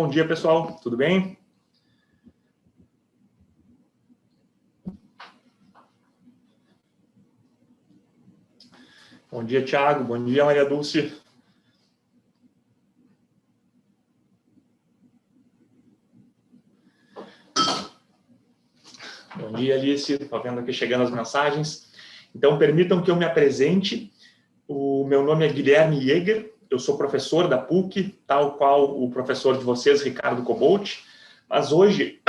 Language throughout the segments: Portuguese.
Bom dia, pessoal. Tudo bem? Bom dia, Thiago. Bom dia, Maria Dulce. Bom dia, Alice. Estou vendo aqui chegando as mensagens. Então, permitam que eu me apresente. O meu nome é Guilherme Jäger. Eu sou professor da PUC, tal qual o professor de vocês, Ricardo Cobalt. Mas hoje,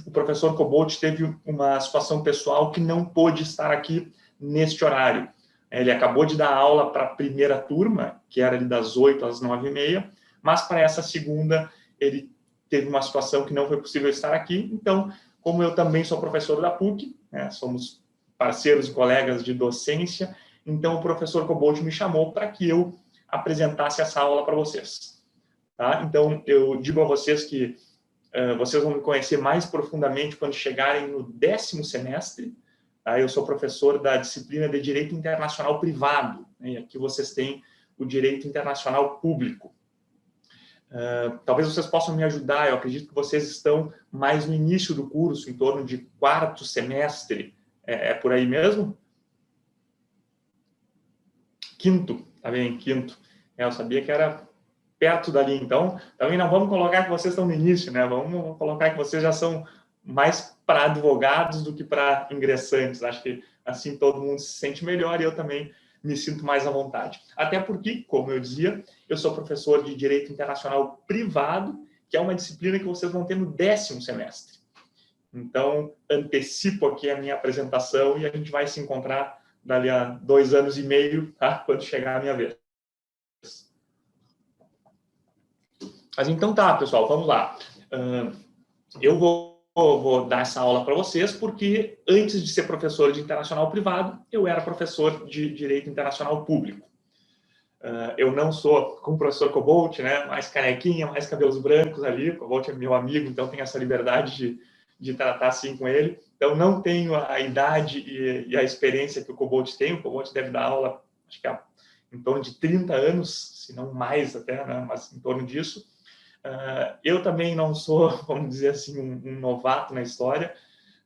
o professor Cobalt teve uma situação pessoal que não pôde estar aqui neste horário. Ele acabou de dar aula para a primeira turma, que era ali das 8 às 9h30, mas para essa segunda ele teve uma situação que não foi possível estar aqui. Então, como eu também sou professor da PUC, né, somos parceiros e colegas de docência, então o professor Cobalt me chamou para que eu apresentasse essa aula para vocês. Tá? Então, eu digo a vocês que vocês vão me conhecer mais profundamente quando chegarem no 10º semestre. Tá? Eu sou professor da disciplina de Direito Internacional Privado, né? E aqui vocês têm o Direito Internacional Público. Talvez vocês possam me ajudar, eu acredito que vocês estão mais no início do curso, em torno de 4º semestre. É por aí mesmo? 5º, tá bem, 5º. Eu sabia que era perto dali, então também não vamos colocar que vocês estão no início, né? Vamos colocar que vocês já são mais para advogados do que para ingressantes. Acho que assim todo mundo se sente melhor e eu também me sinto mais à vontade. Até porque, como eu dizia, eu sou professor de Direito Internacional Privado, que é uma disciplina que vocês vão ter no 10º semestre. Então, antecipo aqui a minha apresentação e a gente vai se encontrar dali a 2 anos e meio, tá? Quando chegar a minha vez. Mas então tá, pessoal, vamos lá. Eu vou dar essa aula para vocês porque antes de ser professor de internacional privado, eu era professor de direito internacional público. Eu não sou como o professor Cobalt, né, mais carequinha, mais cabelos brancos ali. O Cobalt é meu amigo, então tenho essa liberdade de tratar assim com ele. Então não tenho a idade e a experiência que o Cobalt tem. O Cobalt deve dar aula, acho que em torno de 30 anos, se não mais até, né, mas em torno disso. Eu também não sou, vamos dizer assim, um novato na história.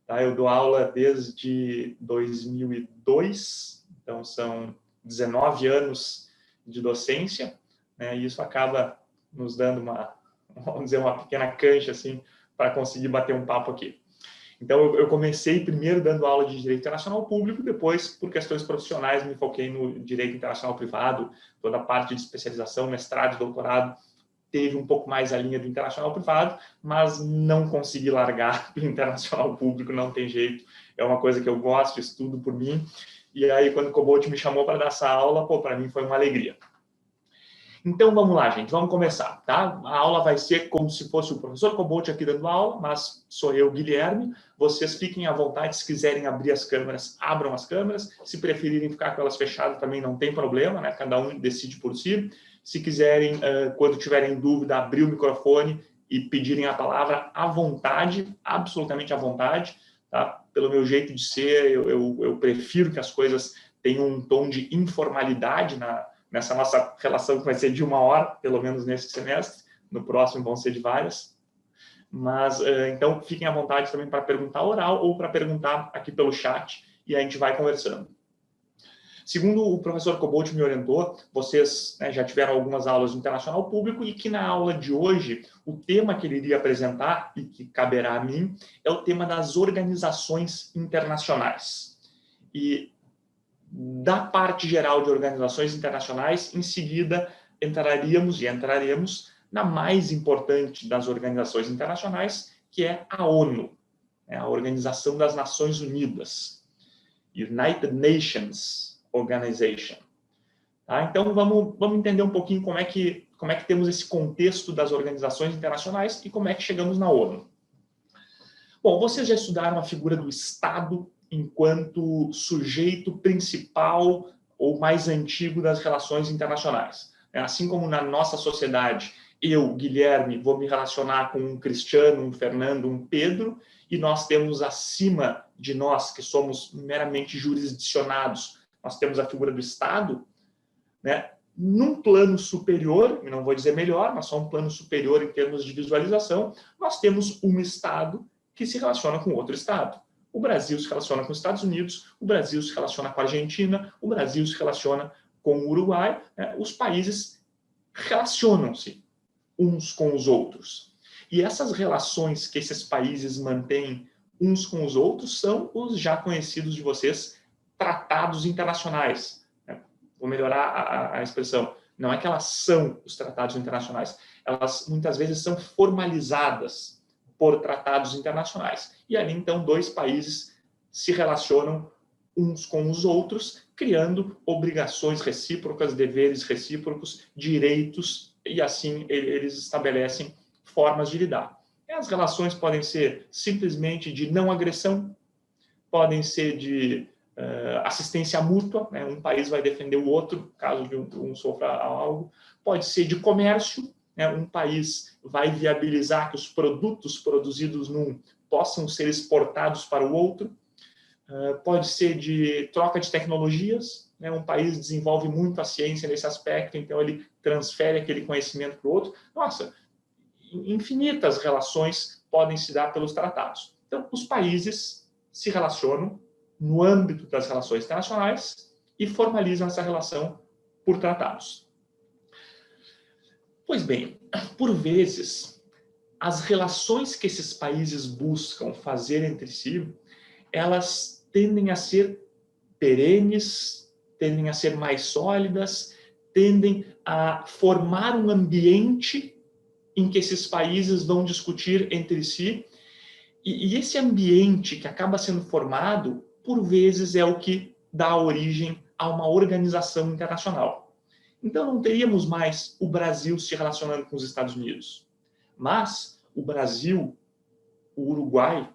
Tá? Eu dou aula desde 2002, então são 19 anos de docência, né? E isso acaba nos dando vamos dizer, uma pequena cancha assim, para conseguir bater um papo aqui. Então, eu comecei primeiro dando aula de Direito Internacional Público, depois, por questões profissionais, me foquei no Direito Internacional Privado, toda a parte de especialização, mestrado e doutorado, teve um pouco mais a linha do internacional privado, mas não consegui largar o internacional público, não tem jeito. É uma coisa que eu gosto, estudo por mim. E aí, quando o Cobalt me chamou para dar essa aula, para mim foi uma alegria. Então, vamos lá, gente, vamos começar, tá? A aula vai ser como se fosse o professor Cobalt aqui dando aula, mas sou eu, Guilherme. Vocês fiquem à vontade, se quiserem abrir as câmeras, abram as câmeras. Se preferirem ficar com elas fechadas, também não tem problema, né? Cada um decide por si. Se quiserem, quando tiverem dúvida, abrir o microfone e pedirem a palavra à vontade, absolutamente à vontade, tá? Pelo meu jeito de ser, eu prefiro que as coisas tenham um tom de informalidade nessa nossa relação, que vai ser de 1 hora, pelo menos nesse semestre. No próximo vão ser de várias. Mas, então, fiquem à vontade também para perguntar oral ou para perguntar aqui pelo chat e a gente vai conversando. Segundo o professor Cobalt me orientou, vocês, né, já tiveram algumas aulas de internacional público e que na aula de hoje, o tema que ele iria apresentar e que caberá a mim é o tema das organizações internacionais. E da parte geral de organizações internacionais, em seguida entraremos na mais importante das organizações internacionais, que é a ONU, né, a Organização das Nações Unidas, United Nations Organization. Tá? Então, vamos entender um pouquinho como é que temos esse contexto das organizações internacionais e como é que chegamos na ONU. Bom, vocês já estudaram a figura do Estado enquanto sujeito principal ou mais antigo das relações internacionais. Assim como na nossa sociedade, eu, Guilherme, vou me relacionar com um Cristiano, um Fernando, um Pedro, e nós temos acima de nós, que somos meramente jurisdicionados, nós temos a figura do Estado, né? num plano superior, não vou dizer melhor, mas só um plano superior em termos de visualização, nós temos um Estado que se relaciona com outro Estado. O Brasil se relaciona com os Estados Unidos, o Brasil se relaciona com a Argentina, o Brasil se relaciona com o Uruguai, né? Os países relacionam-se uns com os outros. E essas relações que esses países mantêm uns com os outros são os já conhecidos de vocês, tratados internacionais. Vou melhorar a expressão. Não é que elas são os tratados internacionais, elas muitas vezes são formalizadas por tratados internacionais. E ali, então, dois países se relacionam uns com os outros, criando obrigações recíprocas, deveres recíprocos, direitos, e assim eles estabelecem formas de lidar. As relações podem ser simplesmente de não agressão, podem ser de assistência mútua, né? Um país vai defender o outro, caso de um sofra algo. Pode ser de comércio, né? Um país vai viabilizar que os produtos produzidos num possam ser exportados para o outro. Pode ser de troca de tecnologias, né? Um país desenvolve muito a ciência nesse aspecto, então ele transfere aquele conhecimento para o outro. Nossa, infinitas relações podem se dar pelos tratados. Então, os países se relacionam no âmbito das relações internacionais e formalizam essa relação por tratados. Pois bem, por vezes, as relações que esses países buscam fazer entre si, elas tendem a ser perenes, tendem a ser mais sólidas, tendem a formar um ambiente em que esses países vão discutir entre si, e esse ambiente que acaba sendo formado, por vezes, é o que dá origem a uma organização internacional. Então, não teríamos mais o Brasil se relacionando com os Estados Unidos, mas o Brasil, o Uruguai,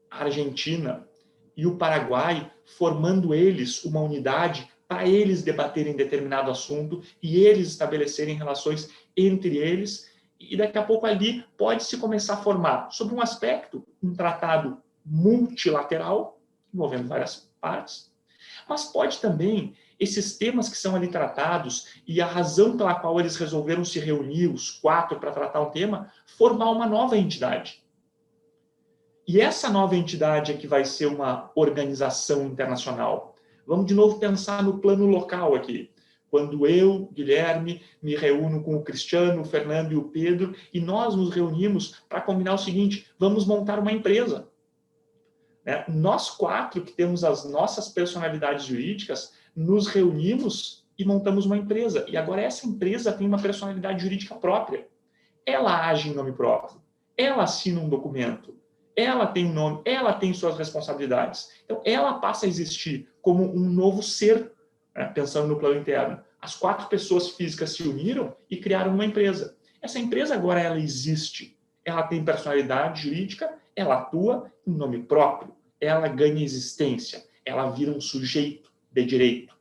a Argentina e o Paraguai, formando eles uma unidade para eles debaterem determinado assunto e eles estabelecerem relações entre eles, e daqui a pouco ali pode-se começar a formar, sobre um aspecto, um tratado multilateral, envolvendo várias partes, mas pode também, esses temas que são ali tratados e a razão pela qual eles resolveram se reunir, os quatro, para tratar um tema, formar uma nova entidade. E essa nova entidade é que vai ser uma organização internacional. Vamos de novo pensar no plano local aqui. Quando eu, Guilherme, me reúno com o Cristiano, o Fernando e o Pedro, e nós nos reunimos para combinar o seguinte: vamos montar uma empresa. Nós quatro, que temos as nossas personalidades jurídicas, nos reunimos e montamos uma empresa. E agora essa empresa tem uma personalidade jurídica própria. Ela age em nome próprio. Ela assina um documento. Ela tem um nome, ela tem suas responsabilidades. Então, ela passa a existir como um novo ser, né? Pensando no plano interno. As quatro pessoas físicas se uniram e criaram uma empresa. Essa empresa agora ela existe. Ela tem personalidade jurídica, ela atua em nome próprio, ela ganha existência, ela vira um sujeito de direito.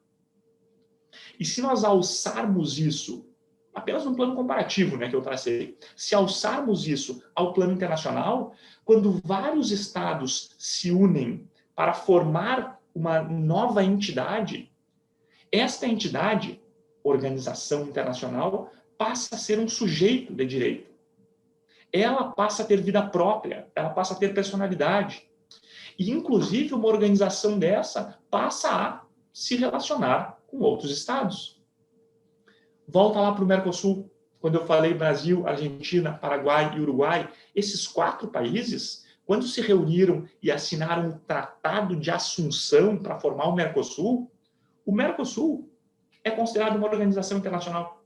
E se nós alçarmos isso, apenas um plano comparativo, né, que eu tracei, se alçarmos isso ao plano internacional, quando vários estados se unem para formar uma nova entidade, esta entidade, organização internacional, passa a ser um sujeito de direito. Ela passa a ter vida própria, ela passa a ter personalidade. E, inclusive, uma organização dessa passa a se relacionar com outros estados. Volta lá para o Mercosul, quando eu falei Brasil, Argentina, Paraguai e Uruguai, esses quatro países, quando se reuniram e assinaram um tratado de assunção para formar o Mercosul é considerado uma organização internacional.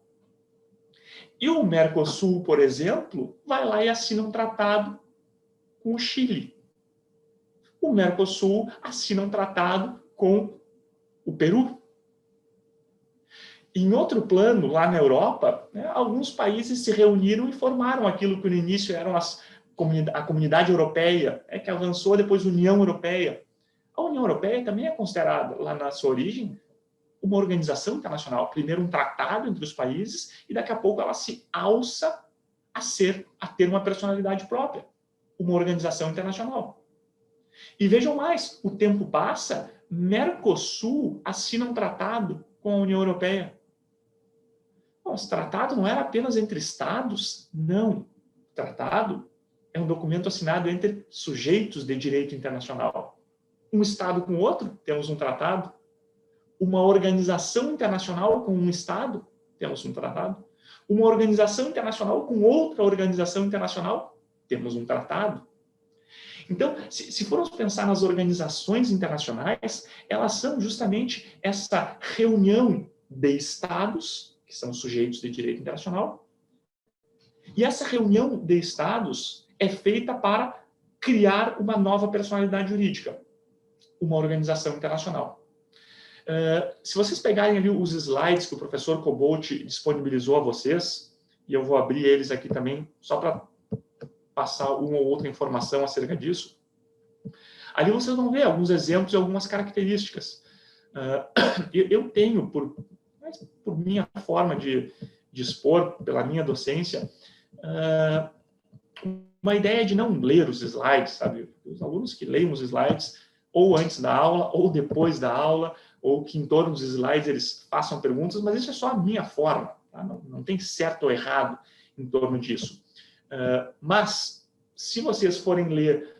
E o Mercosul, por exemplo, vai lá e assina um tratado com o Chile. O Mercosul assina um tratado com o Peru. Em outro plano, lá na Europa, né, alguns países se reuniram e formaram aquilo que no início eram a Comunidade Europeia, que avançou depois a União Europeia. A União Europeia também é considerada, lá na sua origem, uma organização internacional. Primeiro um tratado entre os países e daqui a pouco ela se alça a ter uma personalidade própria, uma organização internacional. E vejam mais, o tempo passa, Mercosul assina um tratado com a União Europeia. Nossa, tratado não era apenas entre estados? Não. Tratado é um documento assinado entre sujeitos de direito internacional. Um estado com outro, temos um tratado. Uma organização internacional com um estado, temos um tratado. Uma organização internacional com outra organização internacional, temos um tratado. Então, se formos pensar nas organizações internacionais, elas são justamente essa reunião de estados, que são sujeitos de direito internacional, e essa reunião de estados é feita para criar uma nova personalidade jurídica, uma organização internacional. Se vocês pegarem ali os slides que o professor Cobalt disponibilizou a vocês, e eu vou abrir eles aqui também, só para passar uma ou outra informação acerca disso, ali vocês vão ver alguns exemplos e algumas características. Eu tenho, por minha forma de expor, pela minha docência, uma ideia de não ler os slides, sabe? Os alunos que leiam os slides ou antes da aula, ou depois da aula, ou que em torno dos slides eles façam perguntas, mas isso é só a minha forma, tá? Não tem certo ou errado em torno disso. Mas, se vocês forem ler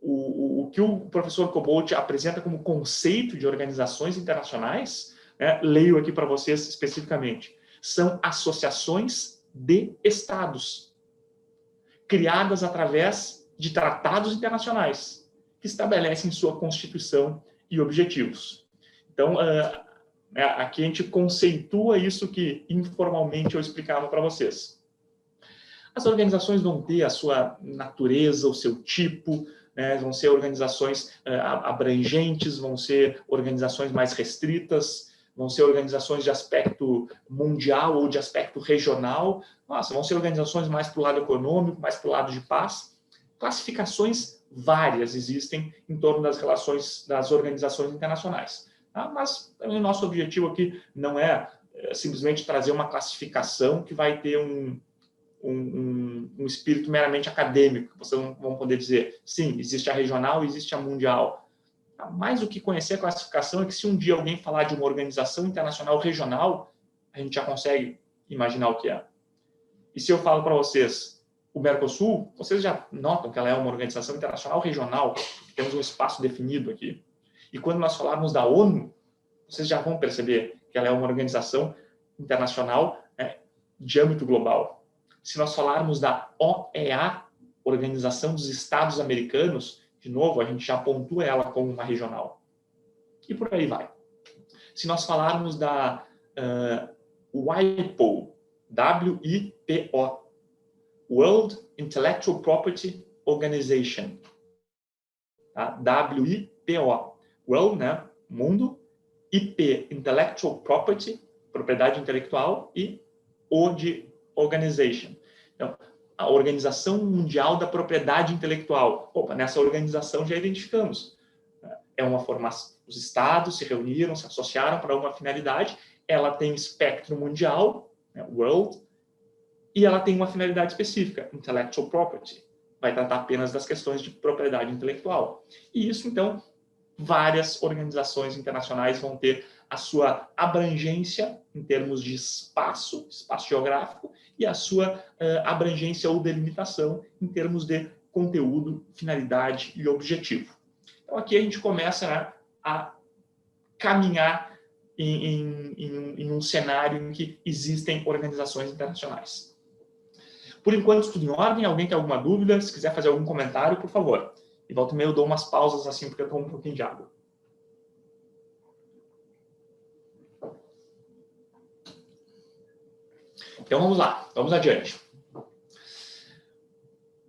o que o professor Cobalt apresenta como conceito de organizações internacionais, né, leio aqui para vocês especificamente, são associações de estados, criadas através de tratados internacionais, que estabelecem sua constituição e objetivos. Então, aqui a gente conceitua isso que informalmente eu explicava para vocês. As organizações vão ter a sua natureza, o seu tipo, né? Vão ser organizações abrangentes, vão ser organizações mais restritas, vão ser organizações de aspecto mundial ou de aspecto regional. Nossa, vão ser organizações mais para o lado econômico, mais para o lado de paz. Classificações várias existem em torno das relações das organizações internacionais. Tá? Mas o nosso objetivo aqui não é simplesmente trazer uma classificação que vai ter um espírito meramente acadêmico. Vocês vão poder dizer, sim, existe a regional e existe a mundial. Mais do que conhecer a classificação é que se um dia alguém falar de uma organização internacional regional, a gente já consegue imaginar o que é. E se eu falo para vocês o Mercosul, vocês já notam que ela é uma organização internacional regional, temos um espaço definido aqui. E quando nós falarmos da ONU, vocês já vão perceber que ela é uma organização internacional, né, de âmbito global. Se nós falarmos da OEA, Organização dos Estados Americanos, de novo, a gente já pontua ela como uma regional. E por aí vai. Se nós falarmos da WIPO, W-I-P-O, World Intellectual Property Organization, tá? W-I-P-O, World, né? Mundo, IP, Intellectual Property, propriedade intelectual, e O de Organization. Então, a Organização Mundial da Propriedade Intelectual. Opa, nessa organização já identificamos. É uma formação. Os estados se reuniram, se associaram para uma finalidade. Ela tem espectro mundial, né, world, e ela tem uma finalidade específica, intellectual property. Vai tratar apenas das questões de propriedade intelectual. E isso, então, várias organizações internacionais vão ter a sua abrangência em termos de espaço geográfico, e a sua abrangência ou delimitação em termos de conteúdo, finalidade e objetivo. Então, aqui a gente começa, né, a caminhar em um cenário em que existem organizações internacionais. Por enquanto, tudo em ordem. Alguém tem alguma dúvida? Se quiser fazer algum comentário, por favor. E volta e meia eu dou umas pausas assim, porque eu tomo um pouquinho de água. Então, vamos lá. Vamos adiante.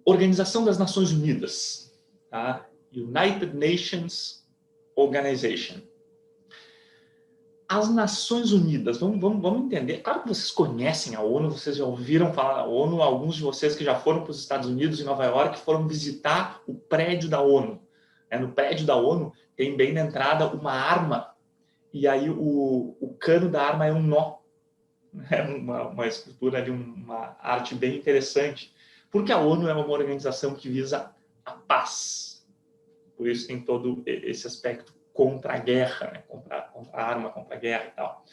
Organização das Nações Unidas. Tá? United Nations Organization. As Nações Unidas, vamos entender. Claro que vocês conhecem a ONU, vocês já ouviram falar da ONU, alguns de vocês que já foram para os Estados Unidos, em Nova York, foram visitar o prédio da ONU. No prédio da ONU tem bem na entrada uma arma, e aí o cano da arma é um nó. É uma escultura de uma arte bem interessante, porque a ONU é uma organização que visa a paz. Por isso tem todo esse aspecto contra a guerra, né? contra a arma, contra a guerra e tal.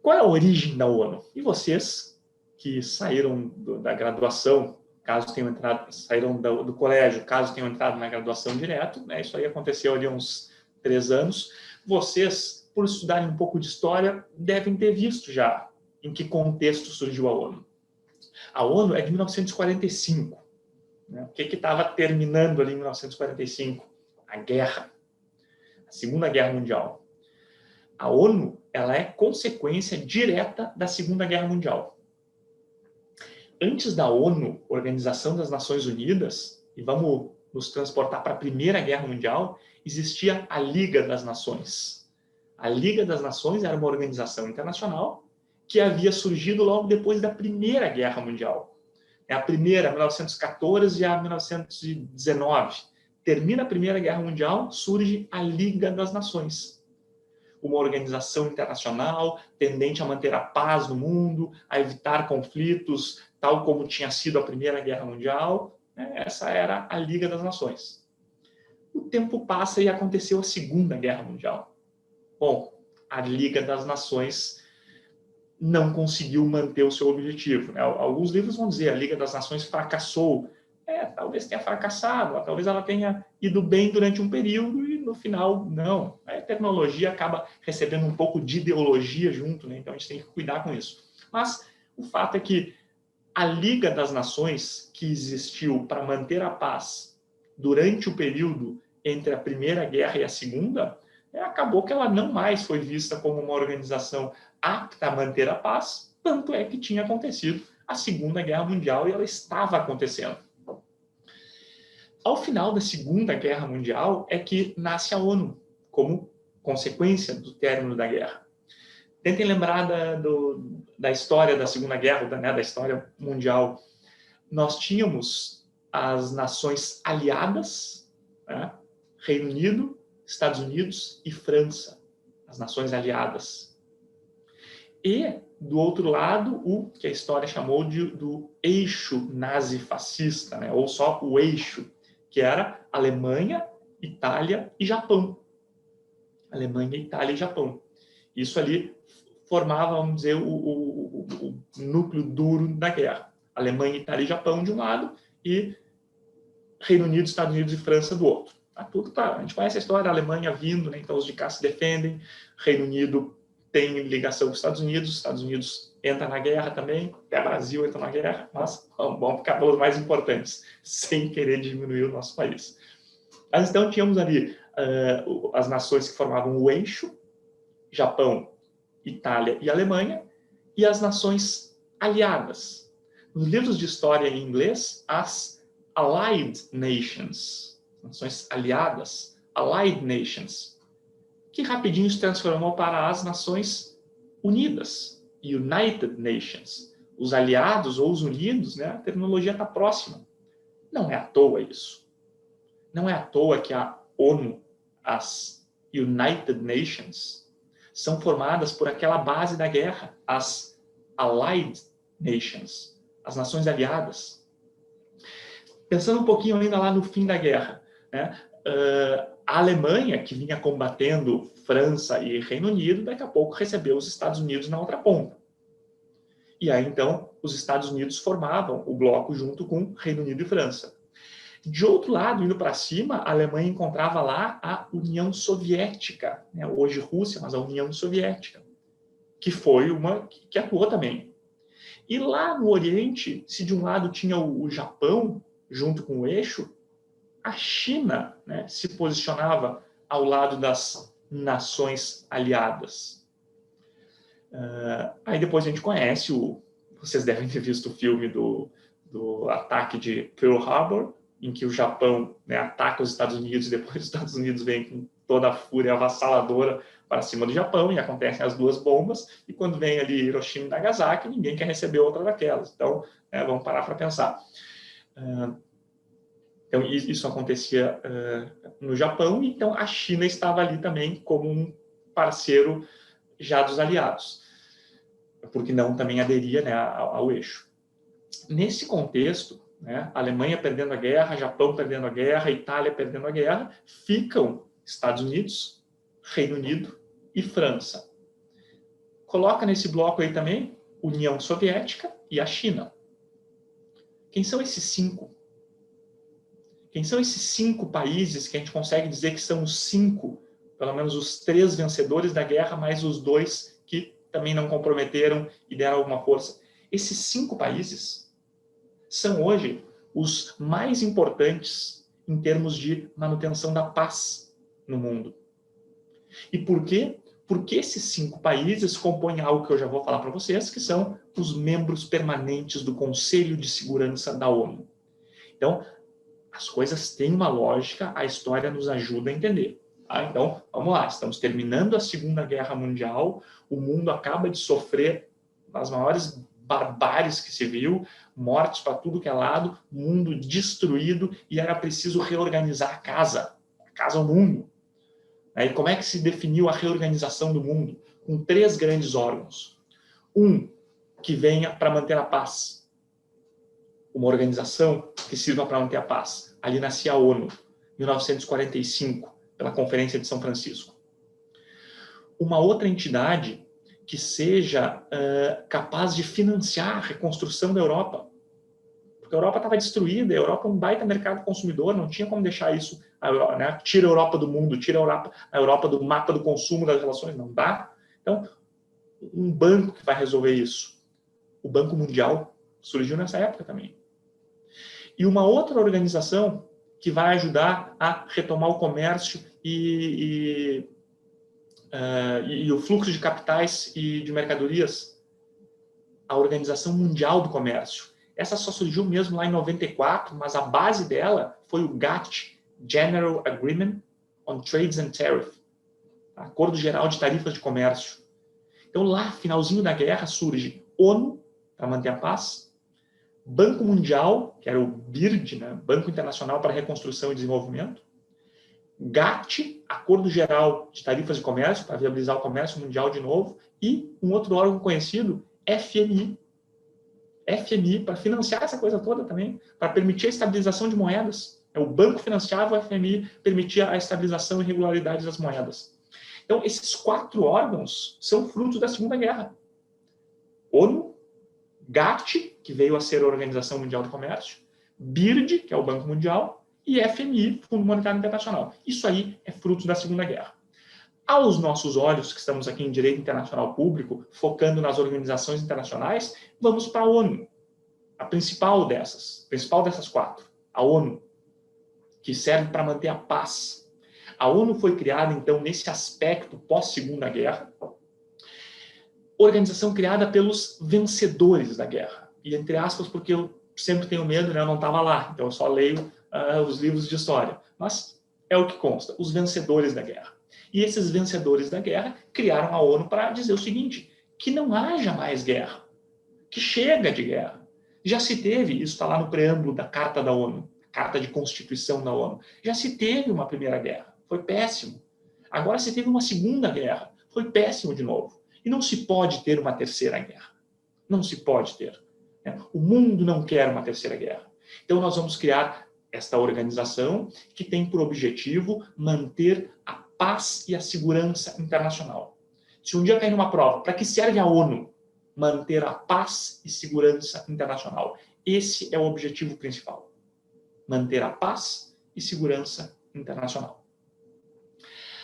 qual é a origem da ONU? E vocês que saíram da graduação, caso tenham entrado, saíram do colégio, caso tenham entrado na graduação direto, né? Isso aí aconteceu ali há uns 3 anos. Vocês, por estudarem um pouco de história, devem ter visto já em que contexto surgiu a ONU. A ONU é de 1945. Né? O que estava terminando ali em 1945? A guerra. A Segunda Guerra Mundial. A ONU, ela é consequência direta da Segunda Guerra Mundial. Antes da ONU, Organização das Nações Unidas, e vamos nos transportar para a Primeira Guerra Mundial, existia a Liga das Nações. A Liga das Nações era uma organização internacional que havia surgido logo depois da Primeira Guerra Mundial. A primeira, 1914 a 1919. Termina a Primeira Guerra Mundial, surge a Liga das Nações. Uma organização internacional tendente a manter a paz no mundo, a evitar conflitos, tal como tinha sido a Primeira Guerra Mundial. Essa era a Liga das Nações. O tempo passa e aconteceu a Segunda Guerra Mundial. Bom, a Liga das Nações não conseguiu manter o seu objetivo. Né? Alguns livros vão dizer que a Liga das Nações fracassou. Talvez tenha fracassado, talvez ela tenha ido bem durante um período e no final, não. A tecnologia acaba recebendo um pouco de ideologia junto, né? Então a gente tem que cuidar com isso. Mas o fato é que a Liga das Nações, que existiu para manter a paz durante o período entre a Primeira Guerra e a Segunda, acabou que ela não mais foi vista como uma organização apta a manter a paz, tanto é que tinha acontecido a Segunda Guerra Mundial e ela estava acontecendo. Ao final da Segunda Guerra Mundial é que nasce a ONU, como consequência do término da guerra. Tentem lembrar da história da Segunda Guerra, da história mundial. Nós tínhamos as nações aliadas, né? Reino Unido, Estados Unidos e França, as nações aliadas. E, do outro lado, o que a história chamou do eixo nazi-fascista, né? Ou só o eixo, que era Alemanha, Itália e Japão. Alemanha, Itália e Japão. Isso ali formava, vamos dizer, o núcleo duro da guerra. Alemanha, Itália e Japão de um lado e Reino Unido, Estados Unidos e França do outro. Tudo claro. A gente conhece a história, a Alemanha vindo, né? Então os de cá se defendem, Reino Unido tem ligação com os Estados Unidos entra na guerra também, até o Brasil entra na guerra, mas vamos ficar pelos mais importantes, sem querer diminuir o nosso país. Mas então tínhamos ali as nações que formavam o eixo, Japão, Itália e Alemanha, e as nações aliadas. Nos livros de história em inglês, as Allied Nations, nações aliadas, Allied Nations, que rapidinho se transformou para as Nações Unidas, United Nations. Os aliados ou os unidos, né, a terminologia está próxima. Não é à toa isso. Não é à toa que a ONU, as United Nations, são formadas por aquela base da guerra, as Allied Nations, as nações aliadas. Pensando um pouquinho ainda lá no fim da guerra, né, a Alemanha, que vinha combatendo França e Reino Unido, daqui a pouco recebeu os Estados Unidos na outra ponta. E aí, então, os Estados Unidos formavam o bloco junto com Reino Unido e França. De outro lado, indo para cima, a Alemanha encontrava lá a União Soviética, né? Hoje Rússia, mas a União Soviética, que foi uma que atuou também. E lá no Oriente, se de um lado tinha o Japão, junto com o eixo, a China, né, se posicionava ao lado das nações aliadas. Aí depois a gente conhece, vocês devem ter visto o filme do ataque de Pearl Harbor, em que o Japão, né, ataca os Estados Unidos e depois os Estados Unidos vêm com toda a fúria avassaladora para cima do Japão e acontecem as duas bombas e quando vem ali Hiroshima e Nagasaki, ninguém quer receber outra daquelas. Então, vamos parar para pensar. Então, isso acontecia no Japão, então a China estava ali também como um parceiro já dos aliados, porque não também aderia, né, ao eixo. Nesse contexto, né, Alemanha perdendo a guerra, Japão perdendo a guerra, Itália perdendo a guerra, ficam Estados Unidos, Reino Unido e França. coloca nesse bloco aí também União Soviética e a China. Quem são esses 5? Quem são esses 5 países que a gente consegue dizer que são os 5, pelo menos os 3 vencedores da guerra, mais os 2 que também não comprometeram e deram alguma força? Esses 5 países são hoje os mais importantes em termos de manutenção da paz no mundo. E por quê? Porque esses 5 países compõem algo que eu já vou falar para vocês, que são os membros permanentes do Conselho de Segurança da ONU. Então, as coisas têm uma lógica, a história nos ajuda a entender. Tá? Então, vamos lá, estamos terminando a Segunda Guerra Mundial, o mundo acaba de sofrer as maiores barbáries que se viu, mortes para tudo que é lado, mundo destruído, e era preciso reorganizar a casa ao mundo. E como é que se definiu a reorganização do mundo? Com 3 grandes órgãos. Um que venha para manter a paz. Uma organização que sirva para manter a paz. Ali nascia a ONU, 1945, pela Conferência de São Francisco. Uma outra entidade que seja capaz de financiar a reconstrução da Europa. Porque a Europa estava destruída, a Europa é um baita mercado consumidor, não tinha como deixar isso, né? Tira a Europa do mundo, tira a Europa do mapa do consumo das relações, não dá. Então, um banco que vai resolver isso. O Banco Mundial surgiu nessa época também. E uma outra organização que vai ajudar a retomar o comércio e o fluxo de capitais e de mercadorias, a Organização Mundial do Comércio. Essa só surgiu mesmo lá em 94, mas a base dela foi o GATT, General Agreement on Trades and Tariff, Acordo Geral de Tarifas de Comércio. Então lá, finalzinho da guerra, surge ONU, para manter a paz, Banco Mundial, que era o BIRD, né? Banco Internacional para Reconstrução e Desenvolvimento, GATT, Acordo Geral de Tarifas de Comércio, para viabilizar o comércio mundial de novo, e um outro órgão conhecido, FMI. FMI, para financiar essa coisa toda também, para permitir a estabilização de moedas. O banco financiava, o FMI permitia a estabilização e regularidade das moedas. Então, esses 4 órgãos são frutos da Segunda Guerra. ONU, GATT, que veio a ser a Organização Mundial do Comércio, BIRD, que é o Banco Mundial, e FMI, Fundo Monetário Internacional. Isso aí é fruto da Segunda Guerra. Aos nossos olhos, que estamos aqui em Direito Internacional Público, focando nas organizações internacionais, vamos para a ONU. A principal dessas 4, a ONU, que serve para manter a paz. A ONU foi criada, então, nesse aspecto pós-Segunda Guerra, organização criada pelos vencedores da guerra. E, entre aspas, porque eu sempre tenho medo, né? Eu não estava lá, então eu só leio os livros de história. Mas é o que consta, os vencedores da guerra. E esses vencedores da guerra criaram a ONU para dizer o seguinte, que não haja mais guerra, que chega de guerra. Já se teve, isso está lá no preâmbulo da Carta da ONU, Carta de Constituição da ONU, já se teve uma primeira guerra, foi péssimo. Agora se teve uma segunda guerra, foi péssimo de novo. E não se pode ter uma terceira guerra. Não se pode ter. O mundo não quer uma terceira guerra. Então nós vamos criar esta organização que tem por objetivo manter a paz e a segurança internacional. Se um dia cair numa prova, para que serve a ONU? Manter a paz e segurança internacional. Esse é o objetivo principal. Manter a paz e segurança internacional.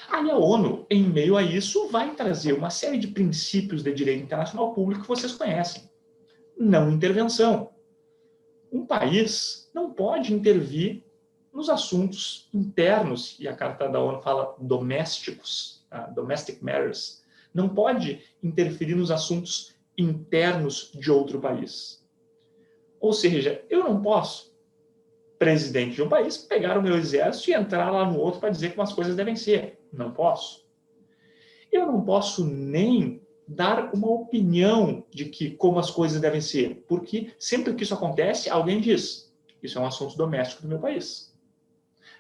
Aí a ONU, em meio a isso, vai trazer uma série de princípios de direito internacional público que vocês conhecem. Não intervenção. Um país não pode intervir nos assuntos internos, e a Carta da ONU fala domésticos, domestic matters, não pode interferir nos assuntos internos de outro país. Ou seja, eu não posso, presidente de um país, pegar o meu exército e entrar lá no outro para dizer como as coisas devem ser. Não posso. Eu não posso nem dar uma opinião de que como as coisas devem ser, porque sempre que isso acontece, alguém diz, isso é um assunto doméstico do meu país.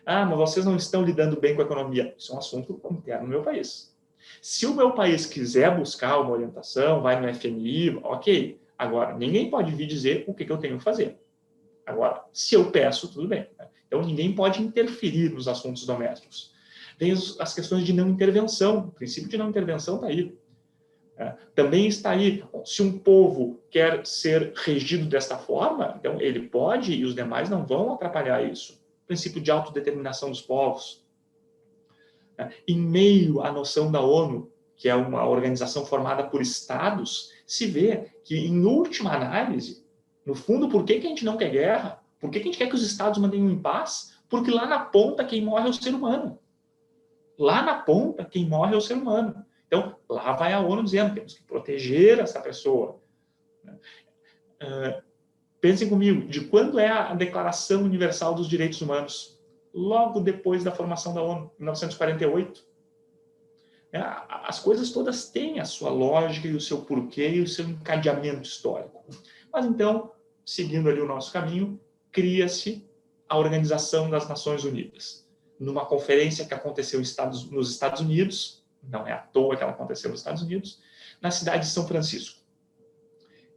Ah, mas vocês não estão lidando bem com a economia. Isso é um assunto interno do meu país. Se o meu país quiser buscar uma orientação, vai no FMI, ok. Agora, ninguém pode vir dizer o que eu tenho que fazer. Agora, se eu peço, tudo bem. Então, ninguém pode interferir nos assuntos domésticos. Vem as questões de não intervenção. O princípio de não intervenção está aí. Também está aí, se um povo quer ser regido desta forma, então ele pode e os demais não vão atrapalhar isso. O princípio de autodeterminação dos povos. Em meio à noção da ONU, que é uma organização formada por estados, se vê que, em última análise, no fundo, por que a gente não quer guerra? Por que a gente quer que os estados mantenham em paz? Porque lá na ponta quem morre é o ser humano. Lá na ponta quem morre é o ser humano. Então, lá vai a ONU dizendo, temos que proteger essa pessoa. Pensem comigo, de quando é a Declaração Universal dos Direitos Humanos? Logo depois da formação da ONU, em 1948. As coisas todas têm a sua lógica e o seu porquê e o seu encadeamento histórico. Mas então, seguindo ali o nosso caminho, cria-se a Organização das Nações Unidas. Numa conferência que aconteceu nos Estados Unidos, não é à toa que ela aconteceu nos Estados Unidos, na cidade de São Francisco.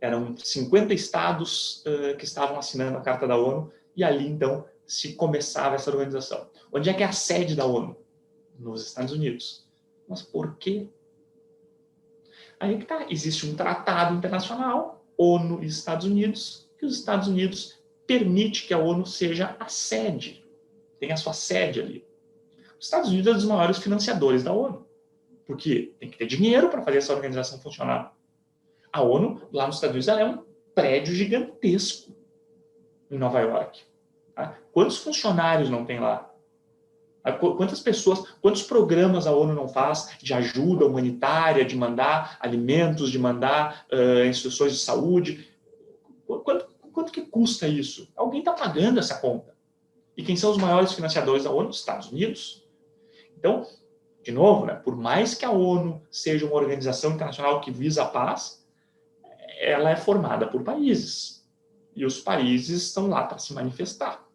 Eram 50 estados que estavam assinando a Carta da ONU, e ali, então, se começava essa organização. Onde é que é a sede da ONU? Nos Estados Unidos. Mas por quê? Aí que tá. Existe um tratado internacional, ONU e Estados Unidos, que os Estados Unidos permite que a ONU seja a sede. Tem a sua sede ali. Os Estados Unidos é um dos maiores financiadores da ONU. Porque tem que ter dinheiro para fazer essa organização funcionar. A ONU, lá nos Estados Unidos, ela é um prédio gigantesco em Nova York. Tá? Quantos funcionários não tem lá? Quantas pessoas, quantos programas a ONU não faz de ajuda humanitária, de mandar alimentos, de mandar instituições de saúde? Quanto que custa isso? Alguém está pagando essa conta. E quem são os maiores financiadores da ONU? Os Estados Unidos. Então, de novo, por mais que a ONU seja uma organização internacional que visa a paz, ela é formada por países. E os países estão lá para se manifestar.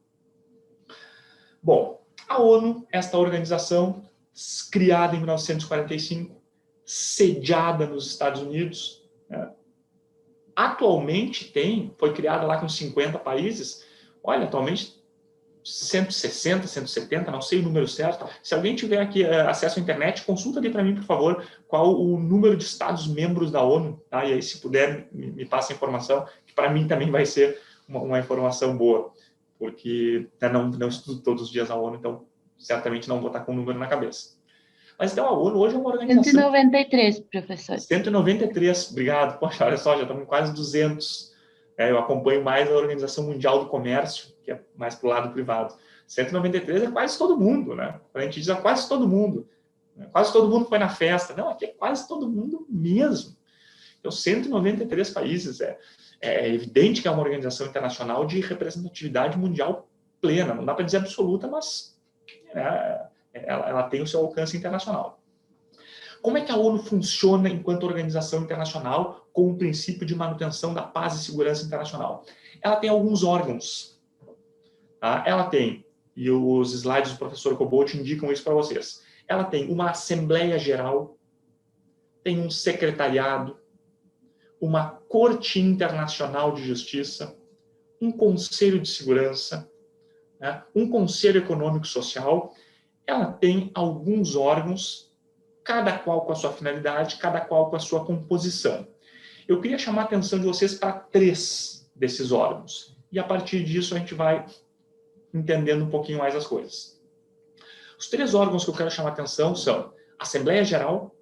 Bom, a ONU, esta organização criada em 1945, sediada nos Estados Unidos, atualmente foi criada lá com 50 países, olha, atualmente 160, 170, não sei o número certo. Se alguém tiver aqui acesso à internet, consulta ali para mim, por favor, qual o número de Estados-membros da ONU, tá? E aí, se puder, me passa a informação, que para mim também vai ser uma informação boa, porque não estudo todos os dias a ONU, então certamente não vou estar com o número na cabeça. Mas então a ONU hoje é uma organização... 193, professor. 193, obrigado. Poxa, olha só, já estamos em quase 200. Eu acompanho mais a Organização Mundial do Comércio, que é mais para o lado privado. 193 é quase todo mundo, né? A gente diz quase todo mundo. Quase todo mundo foi na festa. Não, aqui é quase todo mundo mesmo. Então, 193 países. É evidente que é uma organização internacional de representatividade mundial plena. Não dá para dizer absoluta, mas ela tem o seu alcance internacional. Como é que a ONU funciona enquanto organização internacional com o princípio de manutenção da paz e segurança internacional? Ela tem alguns órgãos. Tá? Ela tem, e os slides do professor Cobalt indicam isso para vocês, ela tem uma Assembleia Geral, tem um secretariado, uma Corte Internacional de Justiça, um Conselho de Segurança, um Conselho Econômico e Social. Ela tem alguns órgãos, cada qual com a sua finalidade, cada qual com a sua composição. Eu queria chamar a atenção de vocês para 3 desses órgãos. E a partir disso a gente vai entendendo um pouquinho mais as coisas. Os 3 órgãos que eu quero chamar a atenção são Assembleia Geral,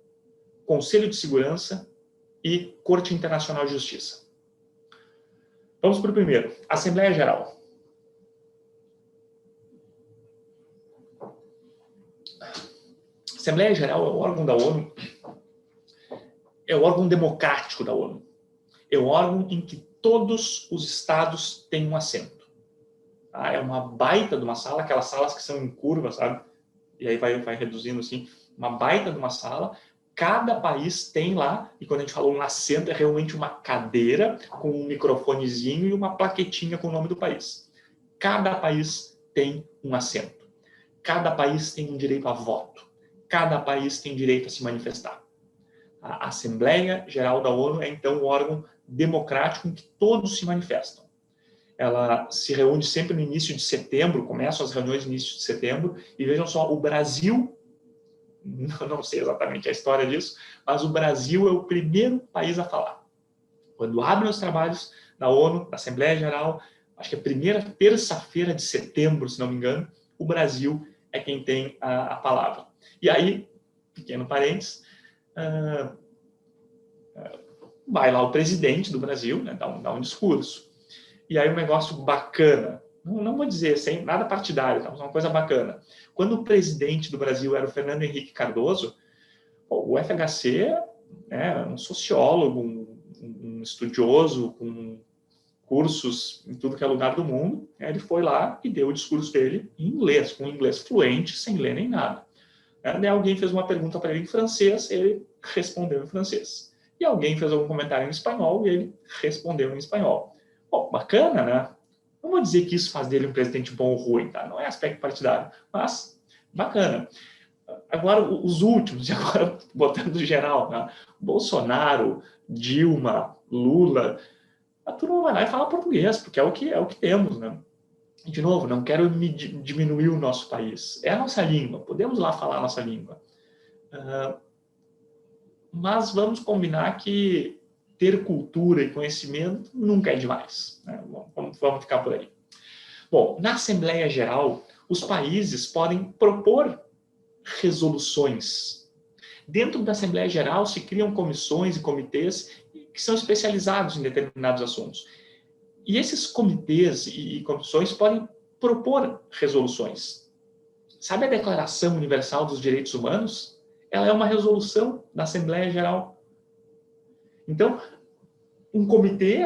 Conselho de Segurança e Corte Internacional de Justiça. Vamos para o primeiro, Assembleia Geral. Assembleia Geral é o órgão da ONU, é o órgão democrático da ONU. É o órgão em que todos os estados têm um assento. É uma baita de uma sala, aquelas salas que são em curva, sabe? E aí vai reduzindo assim, uma baita de uma sala. Cada país tem lá, e quando a gente fala um assento, é realmente uma cadeira com um microfonezinho e uma plaquetinha com o nome do país. Cada país tem um assento. Cada país tem um direito a voto. Cada país tem direito a se manifestar. A Assembleia Geral da ONU é, então, um órgão democrático em que todos se manifestam. Ela se reúne sempre no início de setembro, começam as reuniões no início de setembro, e vejam só, o Brasil não sei exatamente a história disso, mas o Brasil é o primeiro país a falar. Quando abrem os trabalhos da ONU, da Assembleia Geral, acho que a primeira terça-feira de setembro, se não me engano, o Brasil é quem tem a palavra. E aí, pequeno parênteses, vai lá o presidente do Brasil, né, dá um discurso. E aí um negócio bacana, não vou dizer sem nada partidário, tá, mas uma coisa bacana. Quando o presidente do Brasil era o Fernando Henrique Cardoso, o FHC, né, um sociólogo, um estudioso com cursos em tudo que é lugar do mundo, né, ele foi lá e deu o discurso dele em inglês, com inglês fluente, sem ler nem nada. Daí alguém fez uma pergunta para ele em francês, ele respondeu em francês. E alguém fez algum comentário em espanhol e ele respondeu em espanhol. Bom, bacana, né? Não vou dizer que isso faz dele um presidente bom ou ruim, tá? Não é aspecto partidário, mas bacana. Agora, os últimos, e agora botando geral, né? Bolsonaro, Dilma, Lula, a turma vai lá e fala português, porque é o que temos, né? E, de novo, não quero diminuir o nosso país. É a nossa língua, podemos lá falar a nossa língua. Mas vamos combinar que ter cultura e conhecimento nunca é demais, né? Vamos ficar por aí. Bom, na Assembleia Geral, os países podem propor resoluções. Dentro da Assembleia Geral se criam comissões e comitês que são especializados em determinados assuntos. E esses comitês e comissões podem propor resoluções. Sabe a Declaração Universal dos Direitos Humanos? Ela é uma resolução da Assembleia Geral. Então, um comitê,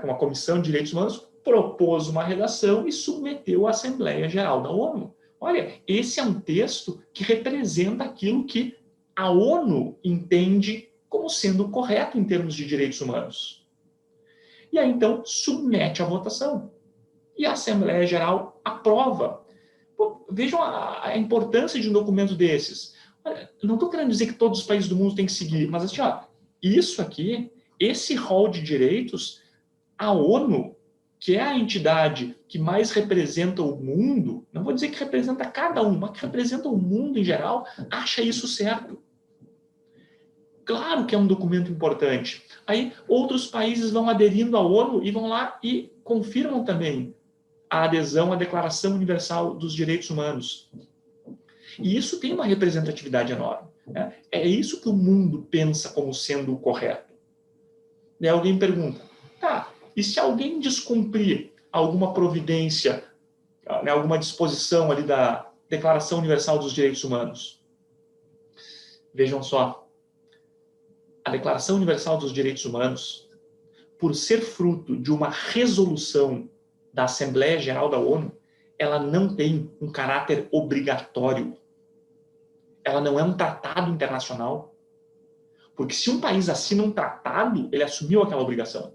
uma comissão de direitos humanos, propôs uma redação e submeteu à Assembleia Geral da ONU. Olha, esse é um texto que representa aquilo que a ONU entende como sendo correto em termos de direitos humanos. E aí, então, submete à votação. E a Assembleia Geral aprova. Pô, vejam a importância de um documento desses. Olha, não estou querendo dizer que todos os países do mundo têm que seguir, mas assim, ó, isso aqui, esse rol de direitos, a ONU, que é a entidade que mais representa o mundo, não vou dizer que representa cada um, mas que representa o mundo em geral, acha isso certo. Claro que é um documento importante. Aí outros países vão aderindo à ONU e vão lá e confirmam também a adesão à Declaração Universal dos Direitos Humanos. E isso tem uma representatividade enorme, né? É isso que o mundo pensa como sendo o correto. Daí alguém pergunta, tá, e se alguém descumprir alguma providência, né, alguma disposição ali da Declaração Universal dos Direitos Humanos? Vejam só, a Declaração Universal dos Direitos Humanos, por ser fruto de uma resolução da Assembleia Geral da ONU, ela não tem um caráter obrigatório. Ela não é um tratado internacional. Porque se um país assina um tratado, ele assumiu aquela obrigação.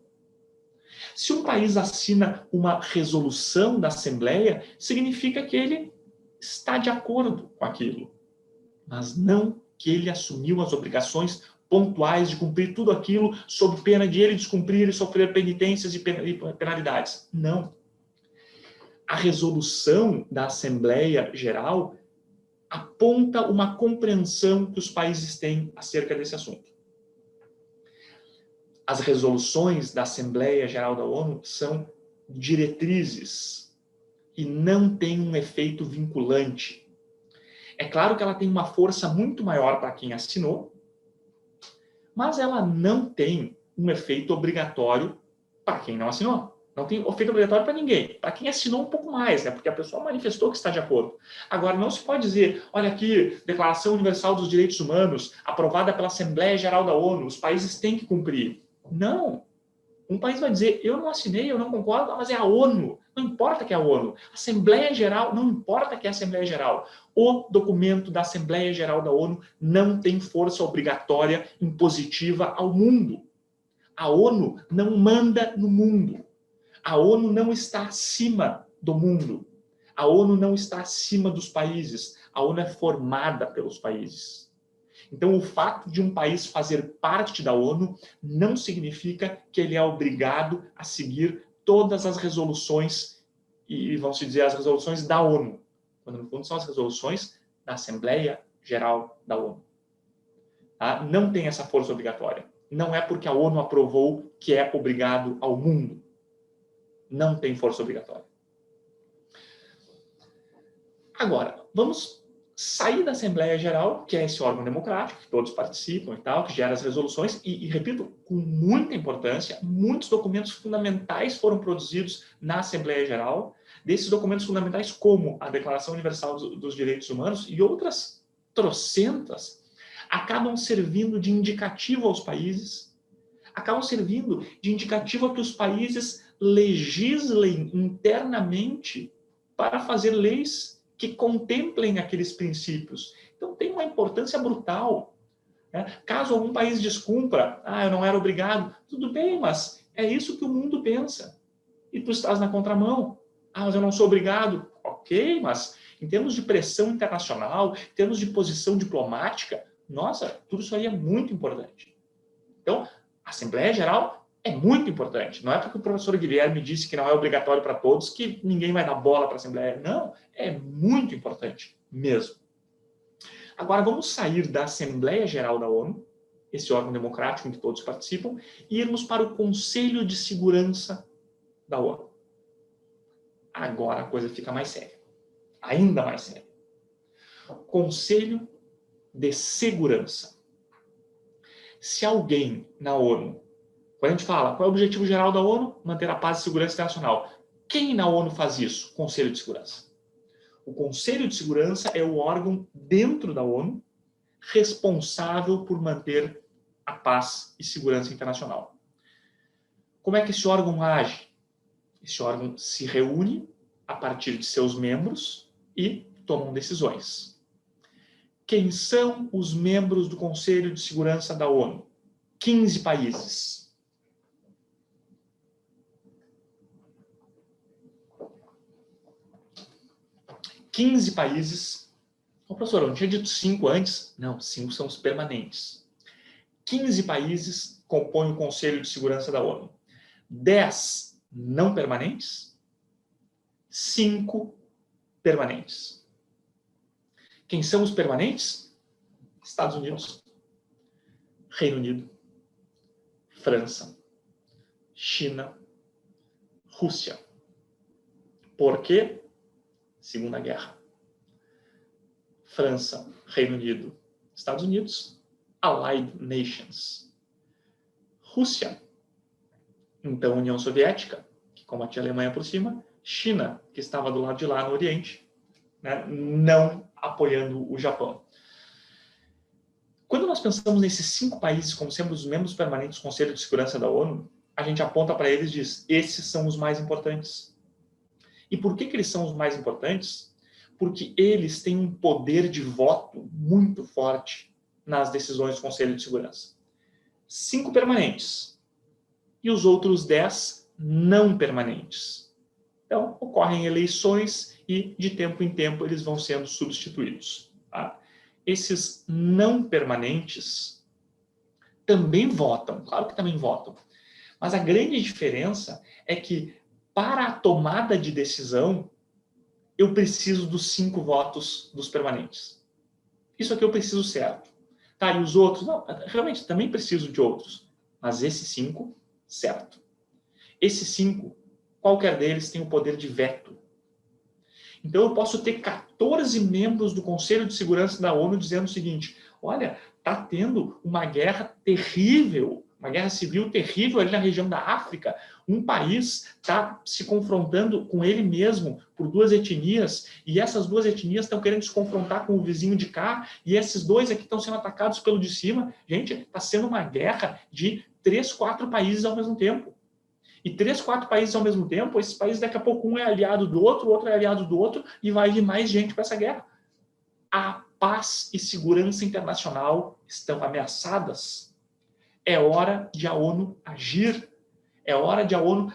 Se um país assina uma resolução da Assembleia, significa que ele está de acordo com aquilo. Mas não que ele assumiu as obrigações pontuais de cumprir tudo aquilo sob pena de ele descumprir e sofrer penitências e penalidades. Não. A resolução da Assembleia Geral aponta uma compreensão que os países têm acerca desse assunto. As resoluções da Assembleia Geral da ONU são diretrizes e não têm um efeito vinculante. É claro que ela tem uma força muito maior para quem assinou, mas ela não tem um efeito obrigatório para quem não assinou. Não tem efeito obrigatório para ninguém. Para quem assinou um pouco mais, né? Porque a pessoa manifestou que está de acordo. Agora, não se pode dizer, olha aqui, Declaração Universal dos Direitos Humanos, aprovada pela Assembleia Geral da ONU, os países têm que cumprir. Não. Um país vai dizer, eu não assinei, eu não concordo, mas é a ONU. Não importa que é a ONU. Assembleia Geral, não importa que é a Assembleia Geral. O documento da Assembleia Geral da ONU não tem força obrigatória impositiva ao mundo. A ONU não manda no mundo. A ONU não está acima do mundo. A ONU não está acima dos países. A ONU é formada pelos países. Então, o fato de um país fazer parte da ONU não significa que ele é obrigado a seguir todas as resoluções, e vão se dizer as resoluções da ONU, quando no fundo são as resoluções da Assembleia Geral da ONU. Tá? Não tem essa força obrigatória. Não é porque a ONU aprovou que é obrigado ao mundo. Não tem força obrigatória. Agora, vamos sair da Assembleia Geral, que é esse órgão democrático, que todos participam e tal, que gera as resoluções, e repito, com muita importância, muitos documentos fundamentais foram produzidos na Assembleia Geral, desses documentos fundamentais como a Declaração Universal dos Direitos Humanos e outras trocentas, acabam servindo de indicativo aos países, acabam servindo de indicativo a que os países legislem internamente para fazer leis que contemplem aqueles princípios. Então, tem uma importância brutal. Né? Caso algum país descumpra, eu não era obrigado, tudo bem, mas é isso que o mundo pensa. E tu estás na contramão. Mas eu não sou obrigado. Ok, mas em termos de pressão internacional, em termos de posição diplomática, nossa, tudo isso aí é muito importante. Então, a Assembleia Geral é muito importante. Não é porque o professor Guilherme disse que não é obrigatório para todos que ninguém vai dar bola para a Assembleia. Não, é muito importante mesmo. Agora, vamos sair da Assembleia Geral da ONU, esse órgão democrático em que todos participam, e irmos para o Conselho de Segurança da ONU. Agora a coisa fica mais séria. Ainda mais séria. Conselho de Segurança. Se alguém na ONU, quando a gente fala qual é o objetivo geral da ONU? Manter a paz e segurança internacional. Quem na ONU faz isso? Conselho de Segurança. O Conselho de Segurança é o órgão dentro da ONU responsável por manter a paz e segurança internacional. Como é que esse órgão age? Esse órgão se reúne a partir de seus membros e tomam decisões. Quem são os membros do Conselho de Segurança da ONU? 15 países. 15 países. Professor, eu não tinha dito 5 antes? Não, 5 são os permanentes. 15 países compõem o Conselho de Segurança da ONU. 10 não permanentes, 5 permanentes. Quem são os permanentes? Estados Unidos, Reino Unido, França, China, Rússia. Por quê? Segunda Guerra. França, Reino Unido, Estados Unidos, Allied Nations. Rússia, então União Soviética, que combatia a Alemanha por cima. China, que estava do lado de lá no Oriente, né, não apoiando o Japão. Quando nós pensamos nesses 5 países como sendo os membros permanentes do Conselho de Segurança da ONU, a gente aponta para eles e diz, esses são os mais importantes. E por que eles são os mais importantes? Porque eles têm um poder de voto muito forte nas decisões do Conselho de Segurança. 5 permanentes e os outros 10 não permanentes. Então, ocorrem eleições e, de tempo em tempo, eles vão sendo substituídos. Tá? Esses não permanentes também votam, claro que também votam, mas a grande diferença é que, para a tomada de decisão, eu preciso dos 5 votos dos permanentes. Isso aqui eu preciso certo. Tá, e os outros? Não, realmente, também preciso de outros. Mas esses 5, certo. Esses 5, qualquer deles tem o poder de veto. Então, eu posso ter 14 membros do Conselho de Segurança da ONU dizendo o seguinte, olha, está tendo uma guerra terrível, uma guerra civil terrível ali na região da África. Um país está se confrontando com ele mesmo por 2 etnias, e essas 2 etnias estão querendo se confrontar com o vizinho de cá, e esses 2 aqui estão sendo atacados pelo de cima. Gente, está sendo uma guerra de 3, 4 países ao mesmo tempo. E 3, 4 países ao mesmo tempo, esses países daqui a pouco um é aliado do outro, o outro é aliado do outro, e vai vir mais gente para essa guerra. A paz e segurança internacional estão ameaçadas. É hora de a ONU agir. É hora de a ONU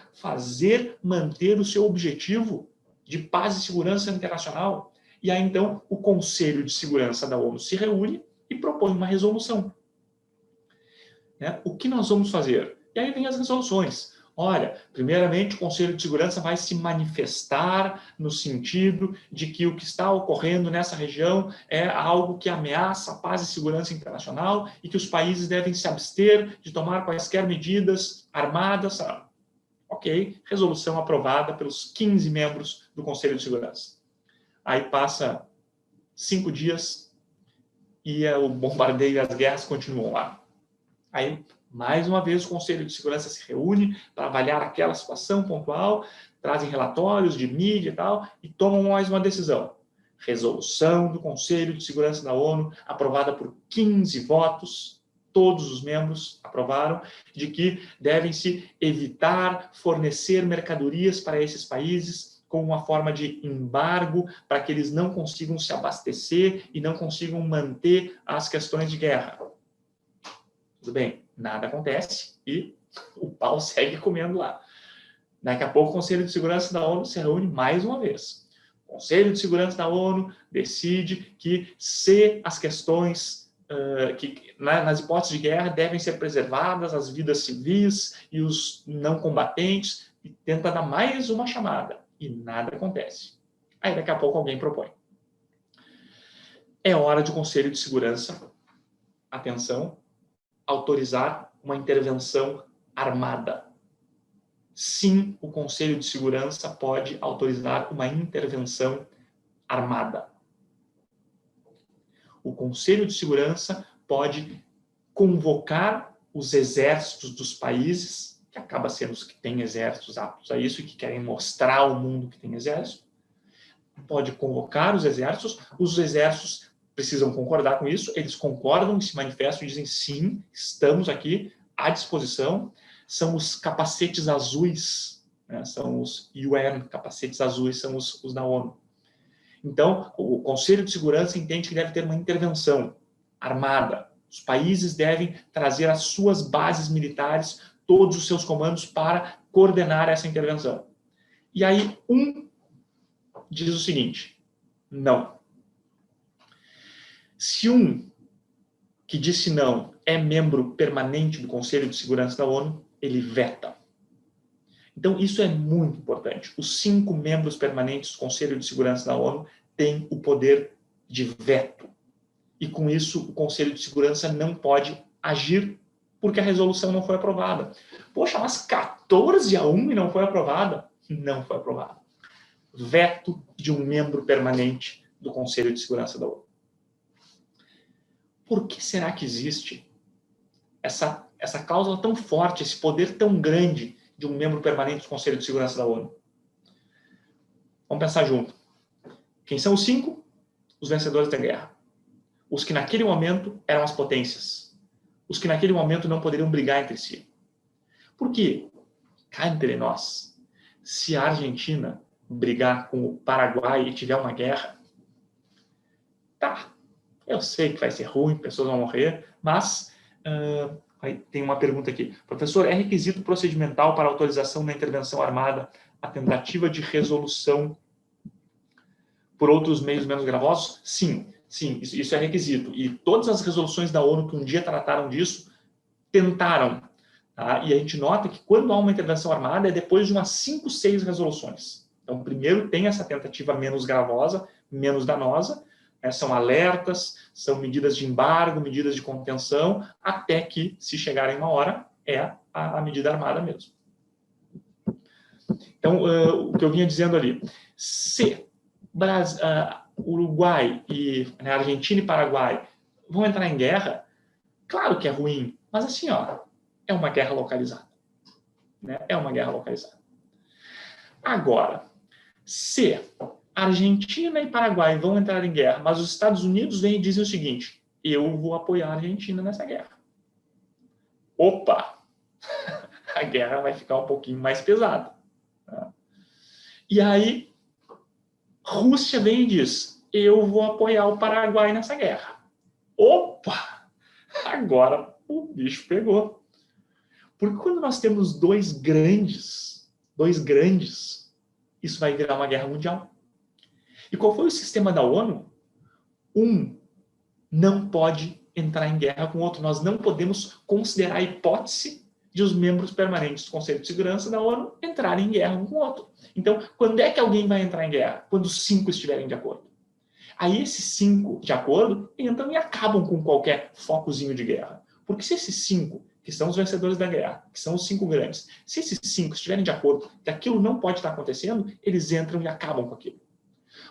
manter o seu objetivo de paz e segurança internacional. E aí, então, o Conselho de Segurança da ONU se reúne e propõe uma resolução. Né? O que nós vamos fazer? E aí vem as resoluções. Olha, primeiramente, o Conselho de Segurança vai se manifestar no sentido de que o que está ocorrendo nessa região é algo que ameaça a paz e segurança internacional e que os países devem se abster de tomar quaisquer medidas armadas. Ok, resolução aprovada pelos 15 membros do Conselho de Segurança. Aí passa 5 dias e o bombardeio e as guerras continuam lá. Aí, mais uma vez, o Conselho de Segurança se reúne para avaliar aquela situação pontual, trazem relatórios de mídia e tal, e tomam mais uma decisão. Resolução do Conselho de Segurança da ONU, aprovada por 15 votos, todos os membros aprovaram, de que devem-se evitar fornecer mercadorias para esses países com uma forma de embargo, para que eles não consigam se abastecer e não consigam manter as questões de guerra. Tudo bem, nada acontece e o pau segue comendo lá. Daqui a pouco o Conselho de Segurança da ONU se reúne mais uma vez. O Conselho de Segurança da ONU decide que se as questões, nas hipóteses de guerra, devem ser preservadas as vidas civis e os não combatentes, e tenta dar mais uma chamada. E nada acontece. Aí daqui a pouco alguém propõe. É hora de o Conselho de Segurança, atenção, autorizar uma intervenção armada. Sim, o Conselho de Segurança pode autorizar uma intervenção armada. O Conselho de Segurança pode convocar os exércitos dos países, que acaba sendo os que têm exércitos aptos a isso e que querem mostrar ao mundo que tem exército. Pode convocar os exércitos precisam concordar com isso, eles concordam, se manifestam e dizem sim, estamos aqui à disposição. São os capacetes azuis, né? São os UN, capacetes azuis, são os da ONU. Então, o Conselho de Segurança entende que deve ter uma intervenção armada. Os países devem trazer as suas bases militares, todos os seus comandos para coordenar essa intervenção. E aí, diz o seguinte, não. Se que disse não é membro permanente do Conselho de Segurança da ONU, ele veta. Então, isso é muito importante. Os 5 membros permanentes do Conselho de Segurança da ONU têm o poder de veto. E, com isso, o Conselho de Segurança não pode agir porque a resolução não foi aprovada. Poxa, mas 14-1 e não foi aprovada? Não foi aprovada. Veto de um membro permanente do Conselho de Segurança da ONU. Por que será que existe essa cláusula tão forte, esse poder tão grande de um membro permanente do Conselho de Segurança da ONU? Vamos pensar junto. Quem são os 5? Os vencedores da guerra. Os que naquele momento eram as potências. Os que naquele momento não poderiam brigar entre si. Por quê? Cá entre nós, se a Argentina brigar com o Paraguai e tiver uma guerra, tá, eu sei que vai ser ruim, pessoas vão morrer, mas tem uma pergunta aqui. Professor, é requisito procedimental para autorização da intervenção armada a tentativa de resolução por outros meios menos gravosos? Sim, isso é requisito. E todas as resoluções da ONU que um dia trataram disso, tentaram. Tá? E a gente nota que quando há uma intervenção armada é depois de umas 5, 6 resoluções. Então, primeiro tem essa tentativa menos gravosa, menos danosa, né? São alertas, são medidas de embargo, medidas de contenção, até que, se chegar em uma hora, é a medida armada mesmo. Então, o que eu vinha dizendo ali, se Uruguai e Argentina e Paraguai vão entrar em guerra, claro que é ruim, mas assim, é uma guerra localizada. Né? É uma guerra localizada. Agora, se Argentina e Paraguai vão entrar em guerra, mas os Estados Unidos vêm e dizem o seguinte, eu vou apoiar a Argentina nessa guerra. Opa! A guerra vai ficar um pouquinho mais pesada. Tá? E aí, Rússia vem e diz, eu vou apoiar o Paraguai nessa guerra. Opa! Agora o bicho pegou. Porque quando nós temos dois grandes, isso vai virar uma guerra mundial. E qual foi o sistema da ONU? Um não pode entrar em guerra com o outro. Nós não podemos considerar a hipótese de os membros permanentes do Conselho de Segurança da ONU entrarem em guerra um com o outro. Então, quando é que alguém vai entrar em guerra? Quando os 5 estiverem de acordo. Aí esses 5 de acordo entram e acabam com qualquer focozinho de guerra. Porque se esses 5, que são os vencedores da guerra, que são os 5 grandes, se esses 5 estiverem de acordo que aquilo não pode estar acontecendo, eles entram e acabam com aquilo.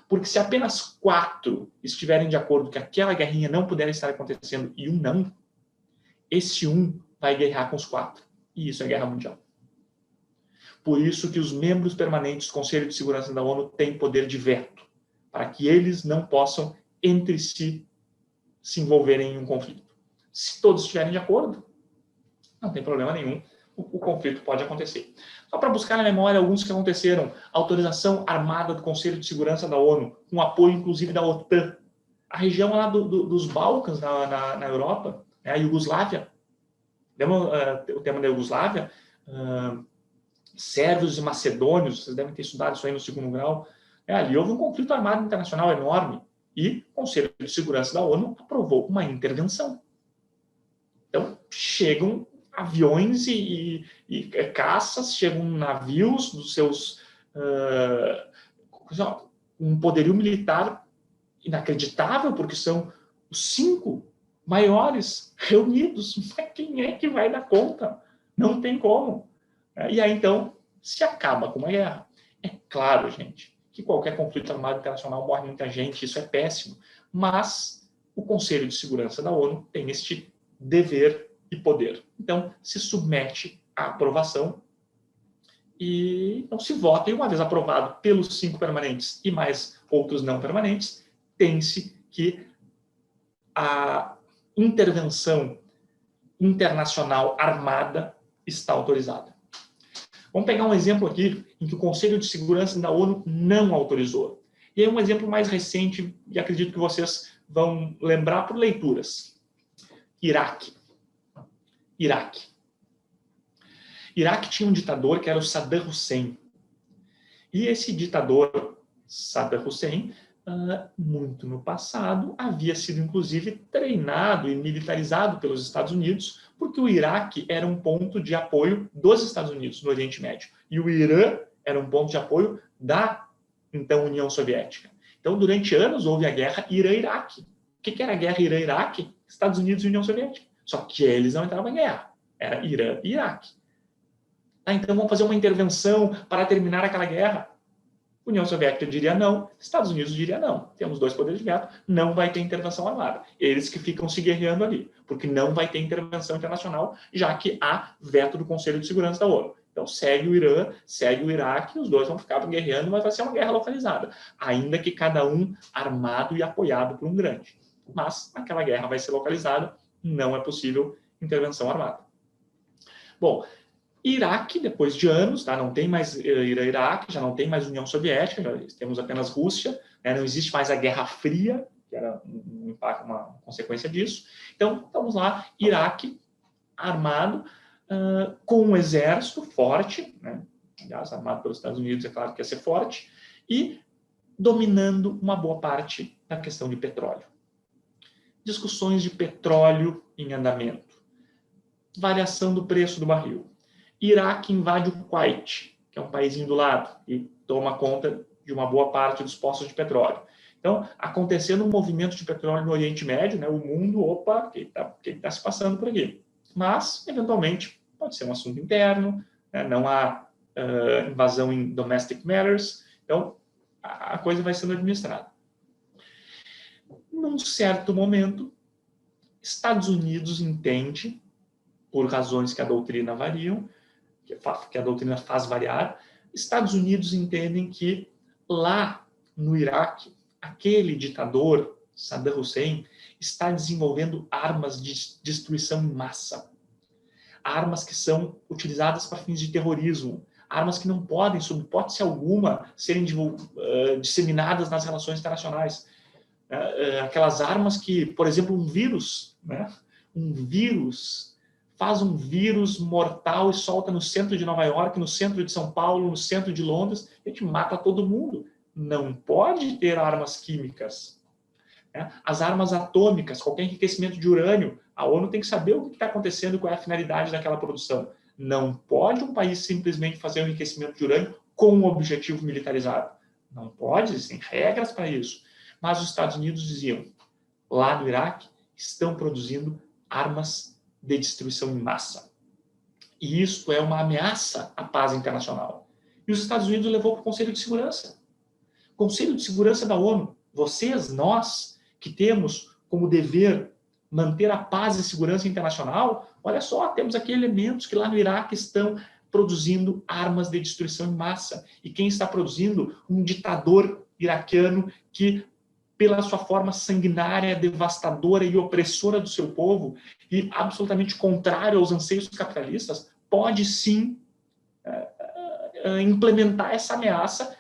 Porque se apenas 4 estiverem de acordo que aquela guerrinha não puder estar acontecendo e um não, esse um vai guerrear com os 4. E isso é guerra mundial. Por isso que os membros permanentes do Conselho de Segurança da ONU têm poder de veto, para que eles não possam, entre si, se envolverem em um conflito. Se todos estiverem de acordo, não tem problema nenhum, o conflito pode acontecer. Só para buscar na memória alguns que aconteceram. Autorização armada do Conselho de Segurança da ONU, com apoio inclusive da OTAN. A região lá dos Balcãs, na Europa, a Iugoslávia. Lembra o tema da Iugoslávia? Sérvios e macedônios, vocês devem ter estudado isso aí no 2º grau. Ali houve um conflito armado internacional enorme e o Conselho de Segurança da ONU aprovou uma intervenção. Então, chegam aviões e caças, chegam navios dos seus... um poderio militar inacreditável, porque são os 5 maiores reunidos. Mas quem é que vai dar conta? Não tem como. E aí, então, se acaba com uma guerra. É claro, gente, que qualquer conflito armado internacional morre muita gente, isso é péssimo. Mas o Conselho de Segurança da ONU tem este dever e poder. Então, se submete à aprovação e então se vota, e uma vez aprovado pelos 5 permanentes e mais outros não permanentes, tem-se que a intervenção internacional armada está autorizada. Vamos pegar um exemplo aqui em que o Conselho de Segurança da ONU não autorizou. E é um exemplo mais recente, e acredito que vocês vão lembrar por leituras. Iraque. Iraque tinha um ditador que era o Saddam Hussein. E esse ditador, Saddam Hussein, muito no passado, havia sido inclusive treinado e militarizado pelos Estados Unidos, porque o Iraque era um ponto de apoio dos Estados Unidos no Oriente Médio. E o Irã era um ponto de apoio da, então, União Soviética. Então, durante anos, houve a guerra Irã-Iraque. O que era a guerra Irã-Iraque? Estados Unidos e União Soviética. Só que eles não entravam em guerra. Era Irã e Iraque. Então, vamos fazer uma intervenção para terminar aquela guerra. União Soviética diria não, Estados Unidos diria não. Temos 2 poderes de veto, não vai ter intervenção armada. Eles que ficam se guerreando ali, porque não vai ter intervenção internacional, já que há veto do Conselho de Segurança da ONU. Então, segue o Irã, segue o Iraque, os 2 vão ficar guerreando, mas vai ser uma guerra localizada, ainda que cada um armado e apoiado por um grande. Mas aquela guerra vai ser localizada, não é possível intervenção armada. Bom, Iraque, depois de anos, tá? Não tem mais Irã-Iraque, já não tem mais União Soviética, já temos apenas Rússia, né? Não existe mais a Guerra Fria, que era um impacto, uma consequência disso. Então, vamos lá, Iraque armado, com um exército forte, né? Aliás, armado pelos Estados Unidos, é claro que ia ser forte, e dominando uma boa parte da questão de petróleo. Discussões de petróleo em andamento. Variação do preço do barril. Iraque invade o Kuwait, que é um paísinho do lado, e toma conta de uma boa parte dos poços de petróleo. Então, acontecendo um movimento de petróleo no Oriente Médio, né, o mundo, opa, o que está se passando por aqui? Mas, eventualmente, pode ser um assunto interno, né, não há invasão em domestic matters, então a coisa vai sendo administrada. Num certo momento, Estados Unidos entende, por razões que a doutrina variam, que a doutrina faz variar, Estados Unidos entendem que lá no Iraque, aquele ditador, Saddam Hussein, está desenvolvendo armas de destruição em massa. Armas que são utilizadas para fins de terrorismo. Armas que não podem, sob hipótese alguma, serem disseminadas nas relações internacionais. Aquelas armas que, por exemplo, um vírus faz um vírus mortal e solta no centro de Nova York, no centro de São Paulo, no centro de Londres, a gente mata todo mundo. Não pode ter armas químicas. As armas atômicas, qualquer enriquecimento de urânio, a ONU tem que saber o que está acontecendo, qual é a finalidade daquela produção. Não pode um país simplesmente fazer um enriquecimento de urânio com um objetivo militarizado. Não pode, existem regras para isso. Mas os Estados Unidos diziam, lá no Iraque, estão produzindo armas de destruição em massa. E isto é uma ameaça à paz internacional. E os Estados Unidos levou para o Conselho de Segurança. Conselho de Segurança da ONU. Vocês, nós, que temos como dever manter a paz e segurança internacional, olha só, temos aqui elementos que lá no Iraque estão produzindo armas de destruição em massa. E quem está produzindo? Um ditador iraquiano que, pela sua forma sanguinária, devastadora e opressora do seu povo, e absolutamente contrário aos anseios capitalistas, pode sim implementar essa ameaça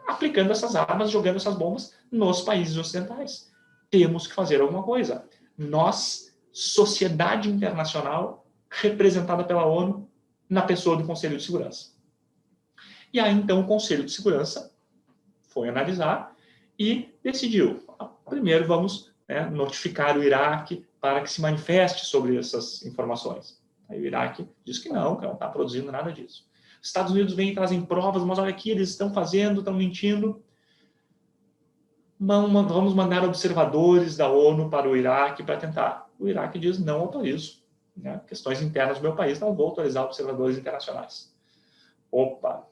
aplicando essas armas, jogando essas bombas nos países ocidentais. Temos que fazer alguma coisa. Nós, sociedade internacional, representada pela ONU, na pessoa do Conselho de Segurança. E aí, então, o Conselho de Segurança foi analisar e decidiu, primeiro vamos notificar o Iraque para que se manifeste sobre essas informações. Aí o Iraque diz que não está produzindo nada disso. Os Estados Unidos vêm e trazem provas, mas olha aqui, eles estão fazendo, estão mentindo. Vamos mandar observadores da ONU para o Iraque para tentar. O Iraque diz, não autorizo. Questões internas do meu país, não vou autorizar observadores internacionais. Opa!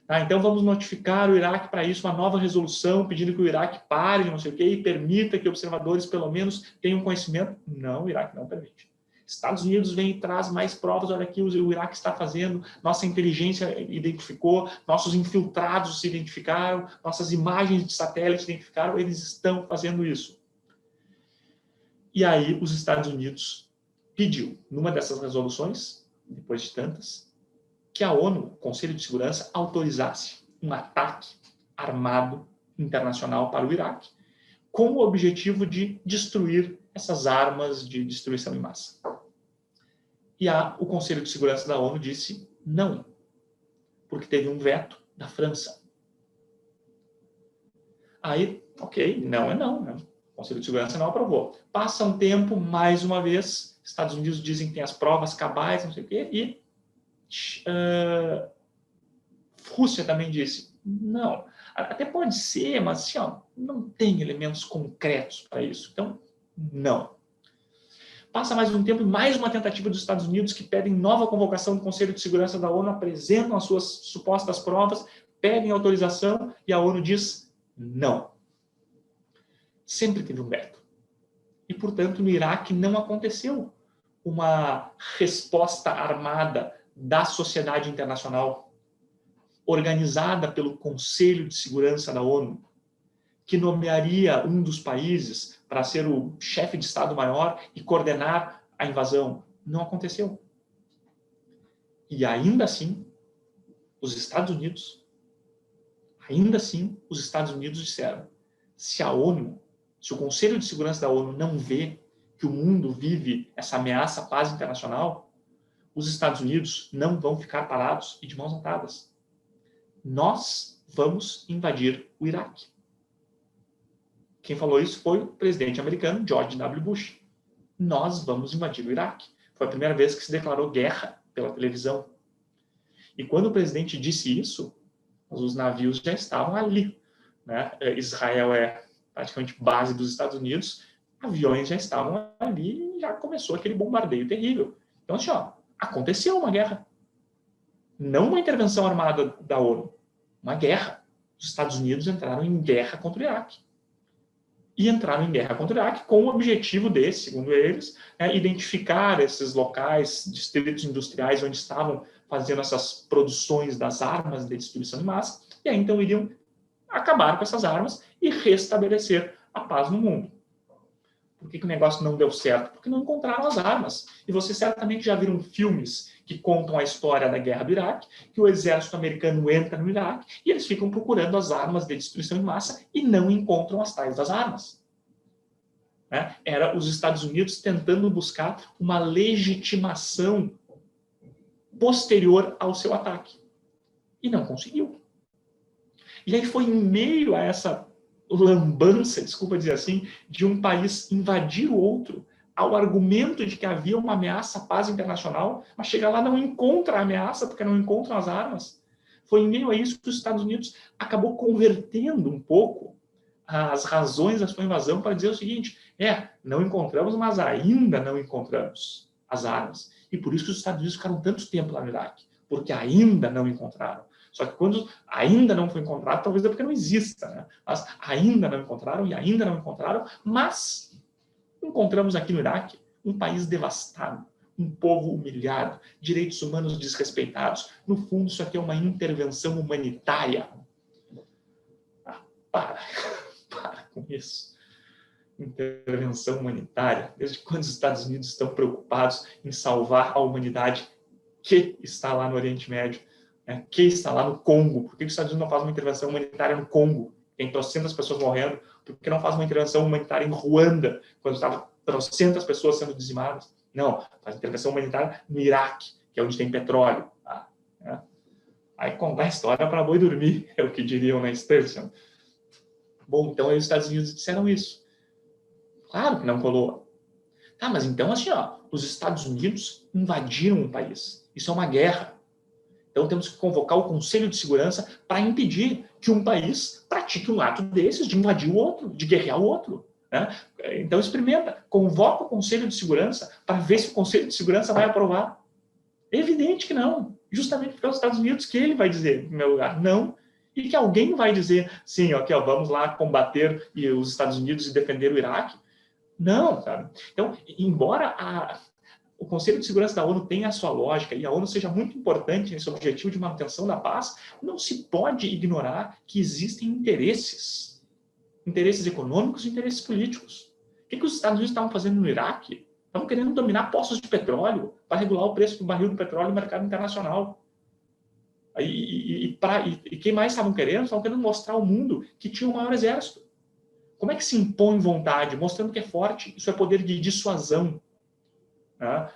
Então vamos notificar o Iraque para isso, uma nova resolução, pedindo que o Iraque pare, não sei o quê, e permita que observadores, pelo menos, tenham conhecimento. Não, o Iraque não permite. Estados Unidos vem e traz mais provas, olha aqui, o Iraque está fazendo, nossa inteligência identificou, nossos infiltrados se identificaram, nossas imagens de satélite identificaram, eles estão fazendo isso. E aí os Estados Unidos pediu, numa dessas resoluções, depois de tantas, que a ONU, o Conselho de Segurança, autorizasse um ataque armado internacional para o Iraque, com o objetivo de destruir essas armas de destruição em massa. E o Conselho de Segurança da ONU disse não, porque teve um veto da França. Aí, ok, não é não, né? O Conselho de Segurança não aprovou. Passa um tempo, mais uma vez, Estados Unidos dizem que tem as provas cabais, não sei o quê, e Rússia também disse não. Até pode ser, mas assim, não tem elementos concretos para isso. Então, não. Passa mais um tempo e mais uma tentativa dos Estados Unidos que pedem nova convocação do Conselho de Segurança da ONU, apresentam as suas supostas provas, pedem autorização e a ONU diz não. Sempre teve um veto. E, portanto, no Iraque não aconteceu uma resposta armada da sociedade internacional organizada pelo Conselho de Segurança da ONU, que nomearia um dos países para ser o chefe de Estado-Maior e coordenar a invasão. Não aconteceu. E ainda assim, os Estados Unidos disseram, se a ONU, se o Conselho de Segurança da ONU não vê que o mundo vive essa ameaça à paz internacional, os Estados Unidos não vão ficar parados e de mãos atadas. Nós vamos invadir o Iraque. Quem falou isso foi o presidente americano George W. Bush. Nós vamos invadir o Iraque. Foi a primeira vez que se declarou guerra pela televisão. E quando o presidente disse isso, os navios já estavam ali. Israel é praticamente base dos Estados Unidos, aviões já estavam ali e já começou aquele bombardeio terrível. Então, assim, aconteceu uma guerra. Não uma intervenção armada da ONU, uma guerra. Os Estados Unidos entraram em guerra contra o Iraque. E entraram em guerra contra o Iraque com o objetivo de, segundo eles, identificar esses locais, distritos industriais onde estavam fazendo essas produções das armas de destruição em massa, e aí então iriam acabar com essas armas e restabelecer a paz no mundo. Por que o negócio não deu certo? Porque não encontraram as armas. E vocês certamente já viram filmes que contam a história da guerra do Iraque, que o exército americano entra no Iraque e eles ficam procurando as armas de destruição em massa e não encontram as tais das armas. Era os Estados Unidos tentando buscar uma legitimação posterior ao seu ataque. E não conseguiu. E aí foi em meio a essa lambança, desculpa dizer assim, de um país invadir o outro ao argumento de que havia uma ameaça à paz internacional, mas chega lá e não encontra a ameaça, porque não encontram as armas. Foi em meio a isso que os Estados Unidos acabou convertendo um pouco as razões da sua invasão para dizer o seguinte, não encontramos, mas ainda não encontramos as armas. E por isso que os Estados Unidos ficaram tanto tempo lá no Iraque, porque ainda não encontraram. Só que quando ainda não foi encontrado, talvez é porque não exista, né? Mas ainda não encontraram e ainda não encontraram, mas encontramos aqui no Iraque um país devastado, um povo humilhado, direitos humanos desrespeitados. No fundo, isso aqui é uma intervenção humanitária. Para com isso. Intervenção humanitária. Desde quando os Estados Unidos estão preocupados em salvar a humanidade que está lá no Oriente Médio, né? Que está lá no Congo? Por que os Estados Unidos não fazem uma intervenção humanitária no Congo? Tem trocentas pessoas morrendo. Por que não faz uma intervenção humanitária em Ruanda, quando estavam trocentas pessoas sendo dizimadas? Não, faz intervenção humanitária no Iraque, que é onde tem petróleo. Né? Aí contar a história para boi dormir, é o que diriam na Sturgeon. Bom, então aí os Estados Unidos disseram isso. Claro que não colou. Tá, mas então assim, os Estados Unidos invadiram um país. Isso é uma guerra. Então temos que convocar o Conselho de Segurança para impedir que um país pratique um ato desses, de invadir o outro, de guerrear o outro. Né? Então experimenta, convoca o Conselho de Segurança para ver se o Conselho de Segurança vai aprovar. É evidente que não. Justamente porque é os Estados Unidos que ele vai dizer, em meu lugar, não. E que alguém vai dizer, sim, vamos lá combater os Estados Unidos e defender o Iraque. Não, sabe? Então, embora o Conselho de Segurança da ONU tenha a sua lógica e a ONU seja muito importante nesse objetivo de manutenção da paz, não se pode ignorar que existem interesses econômicos e interesses políticos. O que os Estados Unidos estavam fazendo no Iraque? Estavam querendo dominar poços de petróleo para regular o preço do barril do petróleo no mercado internacional. E quem mais estavam querendo? Estavam querendo mostrar ao mundo que tinha o maior exército. Como é que se impõe vontade? Mostrando que é forte. Isso é poder de dissuasão. Né?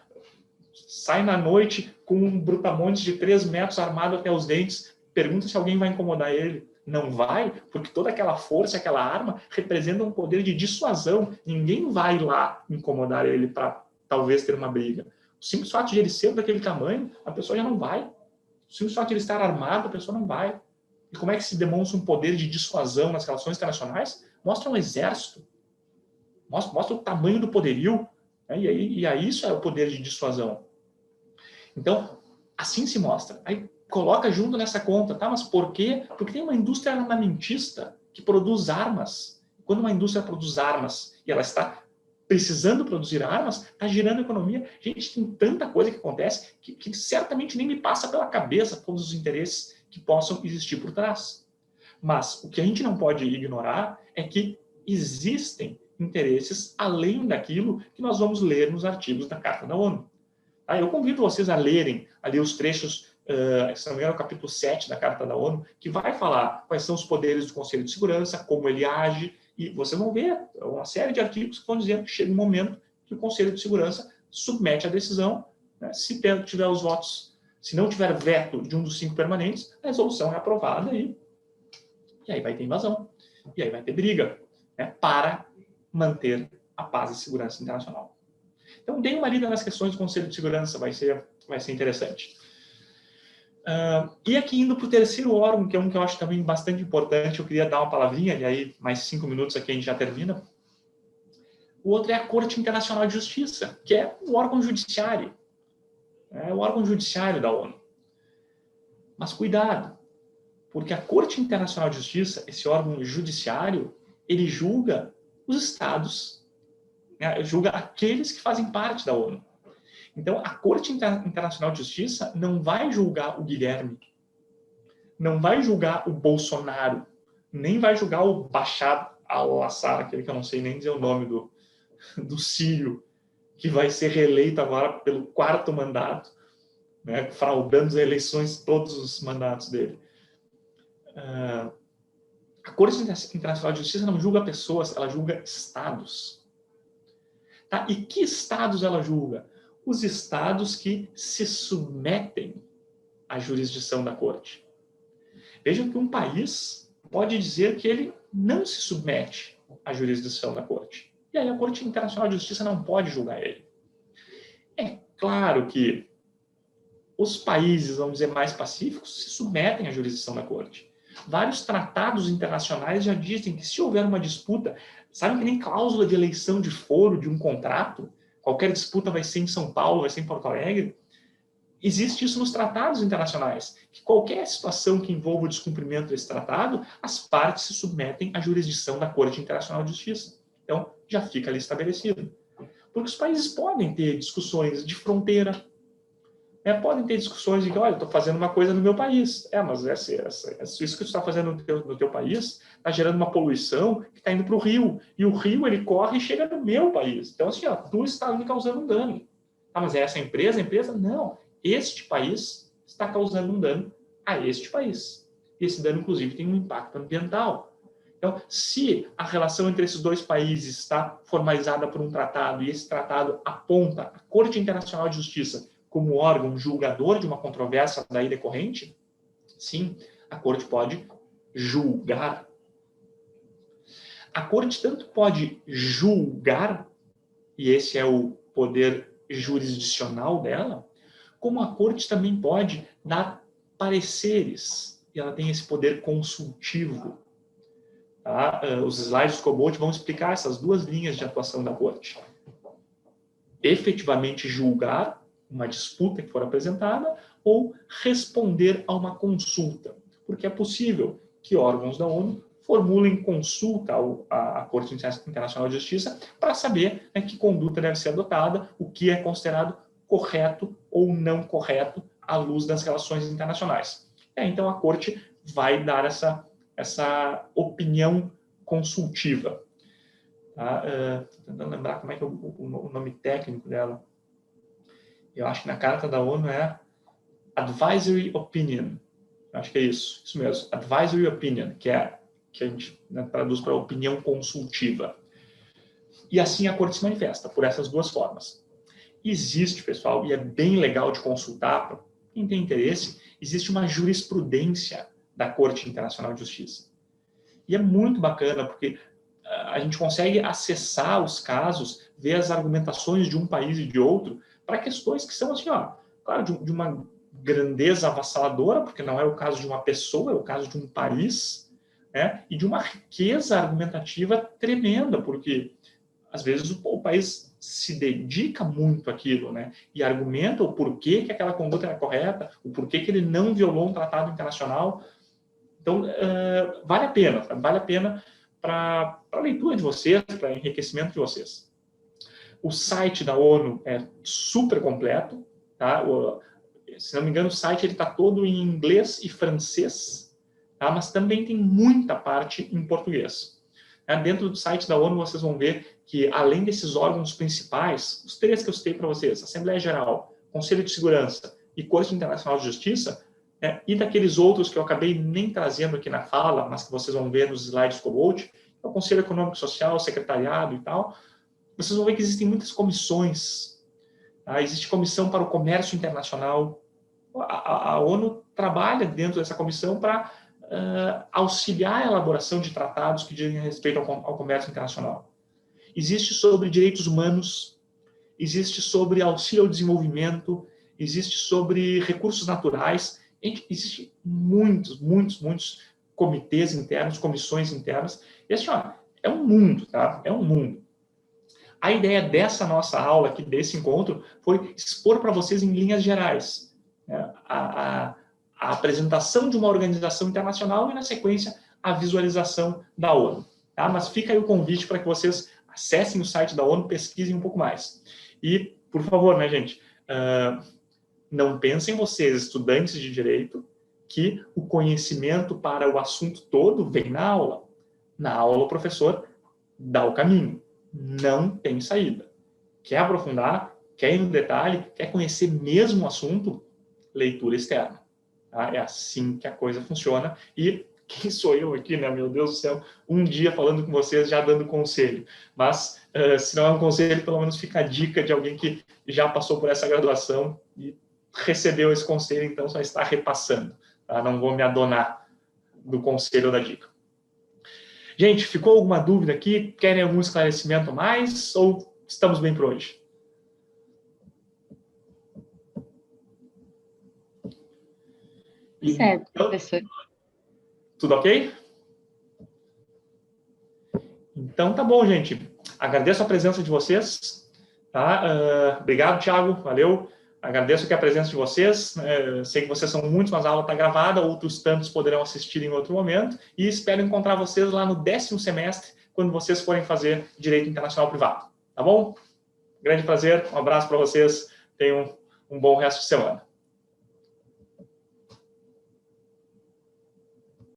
Sai na noite com um brutamontes de 3 metros armado até os dentes. Pergunta se alguém vai incomodar ele. Não vai, porque toda aquela força, aquela arma, representa um poder de dissuasão. Ninguém vai lá incomodar ele para talvez ter uma briga. O simples fato de ele ser daquele tamanho, a pessoa já não vai. O simples fato de ele estar armado, a pessoa não vai. E como é que se demonstra um poder de dissuasão nas relações internacionais? Mostra um exército. Mostra o tamanho do poderio. Né? E aí isso é o poder de dissuasão. Então, assim se mostra. Aí coloca junto nessa conta, tá? Mas por quê? Porque tem uma indústria armamentista que produz armas. Quando uma indústria produz armas e ela está precisando produzir armas, está girando economia. Gente, tem tanta coisa que acontece que certamente nem me passa pela cabeça todos os interesses que possam existir por trás. Mas o que a gente não pode ignorar é que existem interesses além daquilo que nós vamos ler nos artigos da Carta da ONU. Eu convido vocês a lerem ali os trechos, se não me engano, o capítulo 7 da Carta da ONU, que vai falar quais são os poderes do Conselho de Segurança, como ele age, e vocês vão ver uma série de artigos que vão dizer que chega um momento que o Conselho de Segurança submete a decisão, né, se tiver os votos, se não tiver veto de um dos 5 permanentes, a resolução é aprovada e aí vai ter invasão, e aí vai ter briga, né, para manter a paz e segurança internacional. Então, dê uma lida nas questões do Conselho de Segurança, vai ser interessante. E aqui, indo para o terceiro órgão, que é um que eu acho também bastante importante, eu queria dar uma palavrinha, e aí mais 5 minutos aqui a gente já termina. O outro é a Corte Internacional de Justiça, que é um órgão judiciário. É o órgão judiciário da ONU. Mas cuidado, porque a Corte Internacional de Justiça, esse órgão judiciário, ele julga os estados, né, julga aqueles que fazem parte da ONU. Então, a Corte Internacional de Justiça não vai julgar o Guilherme, não vai julgar o Bolsonaro, nem vai julgar o Bashar al-Assad, aquele que eu não sei nem dizer o nome do sírio, que vai ser reeleito agora pelo 4º mandato, né, fraudando as eleições, todos os mandatos dele. A Corte Internacional de Justiça não julga pessoas, ela julga estados. Tá? E que estados ela julga? Os estados que se submetem à jurisdição da Corte. Vejam que um país pode dizer que ele não se submete à jurisdição da Corte. E aí a Corte Internacional de Justiça não pode julgar ele. É claro que os países, vamos dizer, mais pacíficos se submetem à jurisdição da Corte. Vários tratados internacionais já dizem que se houver uma disputa, sabe que nem cláusula de eleição de foro de um contrato, qualquer disputa vai ser em São Paulo, vai ser em Porto Alegre, existe isso nos tratados internacionais, que qualquer situação que envolva o descumprimento desse tratado, as partes se submetem à jurisdição da Corte Internacional de Justiça. Então, já fica ali estabelecido. Porque os países podem ter discussões de fronteira, podem ter discussões de que, olha, estou fazendo uma coisa no meu país. Mas isso que você está fazendo no teu país está gerando uma poluição que está indo para o rio. E o rio, ele corre e chega no meu país. Então, assim, tu está me causando um dano. Mas é essa empresa? A empresa? Não. Este país está causando um dano a este país. E esse dano, inclusive, tem um impacto ambiental. Então, se a relação entre esses dois países está formalizada por um tratado e esse tratado aponta a Corte Internacional de Justiça como órgão julgador de uma controvérsia daí decorrente, sim, a Corte pode julgar. A Corte tanto pode julgar, e esse é o poder jurisdicional dela, como a Corte também pode dar pareceres, e ela tem esse poder consultivo. Tá? Os slides do Cobalt vão explicar essas duas linhas de atuação da Corte. Efetivamente julgar uma disputa que for apresentada ou responder a uma consulta, porque é possível que órgãos da ONU formulem consulta à Corte Internacional de Justiça para saber que conduta deve ser adotada, o que é considerado correto ou não correto à luz das relações internacionais. Então a Corte vai dar essa opinião consultiva. Tá? Tentando lembrar como é que é o nome técnico dela. Eu acho que na carta da ONU é Advisory Opinion. Eu acho que é isso mesmo. Advisory Opinion, que a gente traduz para opinião consultiva. E assim a Corte se manifesta, por essas duas formas. Existe, pessoal, e é bem legal de consultar, para quem tem interesse, existe uma jurisprudência da Corte Internacional de Justiça. E é muito bacana, porque a gente consegue acessar os casos, ver as argumentações de um país e de outro, para questões que são, assim, claro, de uma grandeza avassaladora, porque não é o caso de uma pessoa, é o caso de um país, e de uma riqueza argumentativa tremenda, porque às vezes o país se dedica muito àquilo, e argumenta o porquê que aquela conduta era correta, o porquê que ele não violou um tratado internacional. Então, vale a pena para a leitura de vocês, para enriquecimento de vocês. O site da ONU é super completo, tá? Se não me engano, o site está todo em inglês e francês, tá? Mas também tem muita parte em português. Dentro do site da ONU, vocês vão ver que, além desses órgãos principais, os três que eu citei para vocês, Assembleia Geral, Conselho de Segurança e Corte Internacional de Justiça, e daqueles outros que eu acabei nem trazendo aqui na fala, mas que vocês vão ver nos slides do Cobalt, o Conselho Econômico e Social, o Secretariado e tal, vocês vão ver que existem muitas comissões. Tá? Existe comissão para o comércio internacional. A ONU trabalha dentro dessa comissão para auxiliar a elaboração de tratados que dizem respeito ao comércio internacional. Existe sobre direitos humanos, existe sobre auxílio ao desenvolvimento, existe sobre recursos naturais. Existem muitos comitês internos, comissões internas. E assim, é um mundo, tá? É um mundo. A ideia dessa nossa aula aqui, desse encontro, foi expor para vocês em linhas gerais a apresentação de uma organização internacional e, na sequência, a visualização da ONU. Tá? Mas fica aí o convite para que vocês acessem o site da ONU, pesquisem um pouco mais. E, por favor, gente, não pensem vocês, estudantes de direito, que o conhecimento para o assunto todo vem na aula. Na aula, o professor dá o caminho. Não tem saída. Quer aprofundar, quer ir no detalhe, quer conhecer mesmo o assunto, leitura externa. Tá? É assim que a coisa funciona. E quem sou eu aqui, meu Deus do céu, um dia falando com vocês, já dando conselho. Mas, se não é um conselho, pelo menos fica a dica de alguém que já passou por essa graduação e recebeu esse conselho, então só está repassando. Tá? Não vou me adonar do conselho ou da dica. Gente, ficou alguma dúvida aqui? Querem algum esclarecimento mais ou estamos bem por hoje? Certo, professor. Tudo ok? Então tá bom, gente. Agradeço a presença de vocês. Tá? Obrigado, Thiago. Valeu. Agradeço aqui a presença de vocês. Sei que vocês são muitos, mas a aula está gravada. Outros tantos poderão assistir em outro momento. E espero encontrar vocês lá no 10º semestre, quando vocês forem fazer Direito Internacional Privado. Tá bom? Grande prazer. Um abraço para vocês. Tenham um bom resto de semana.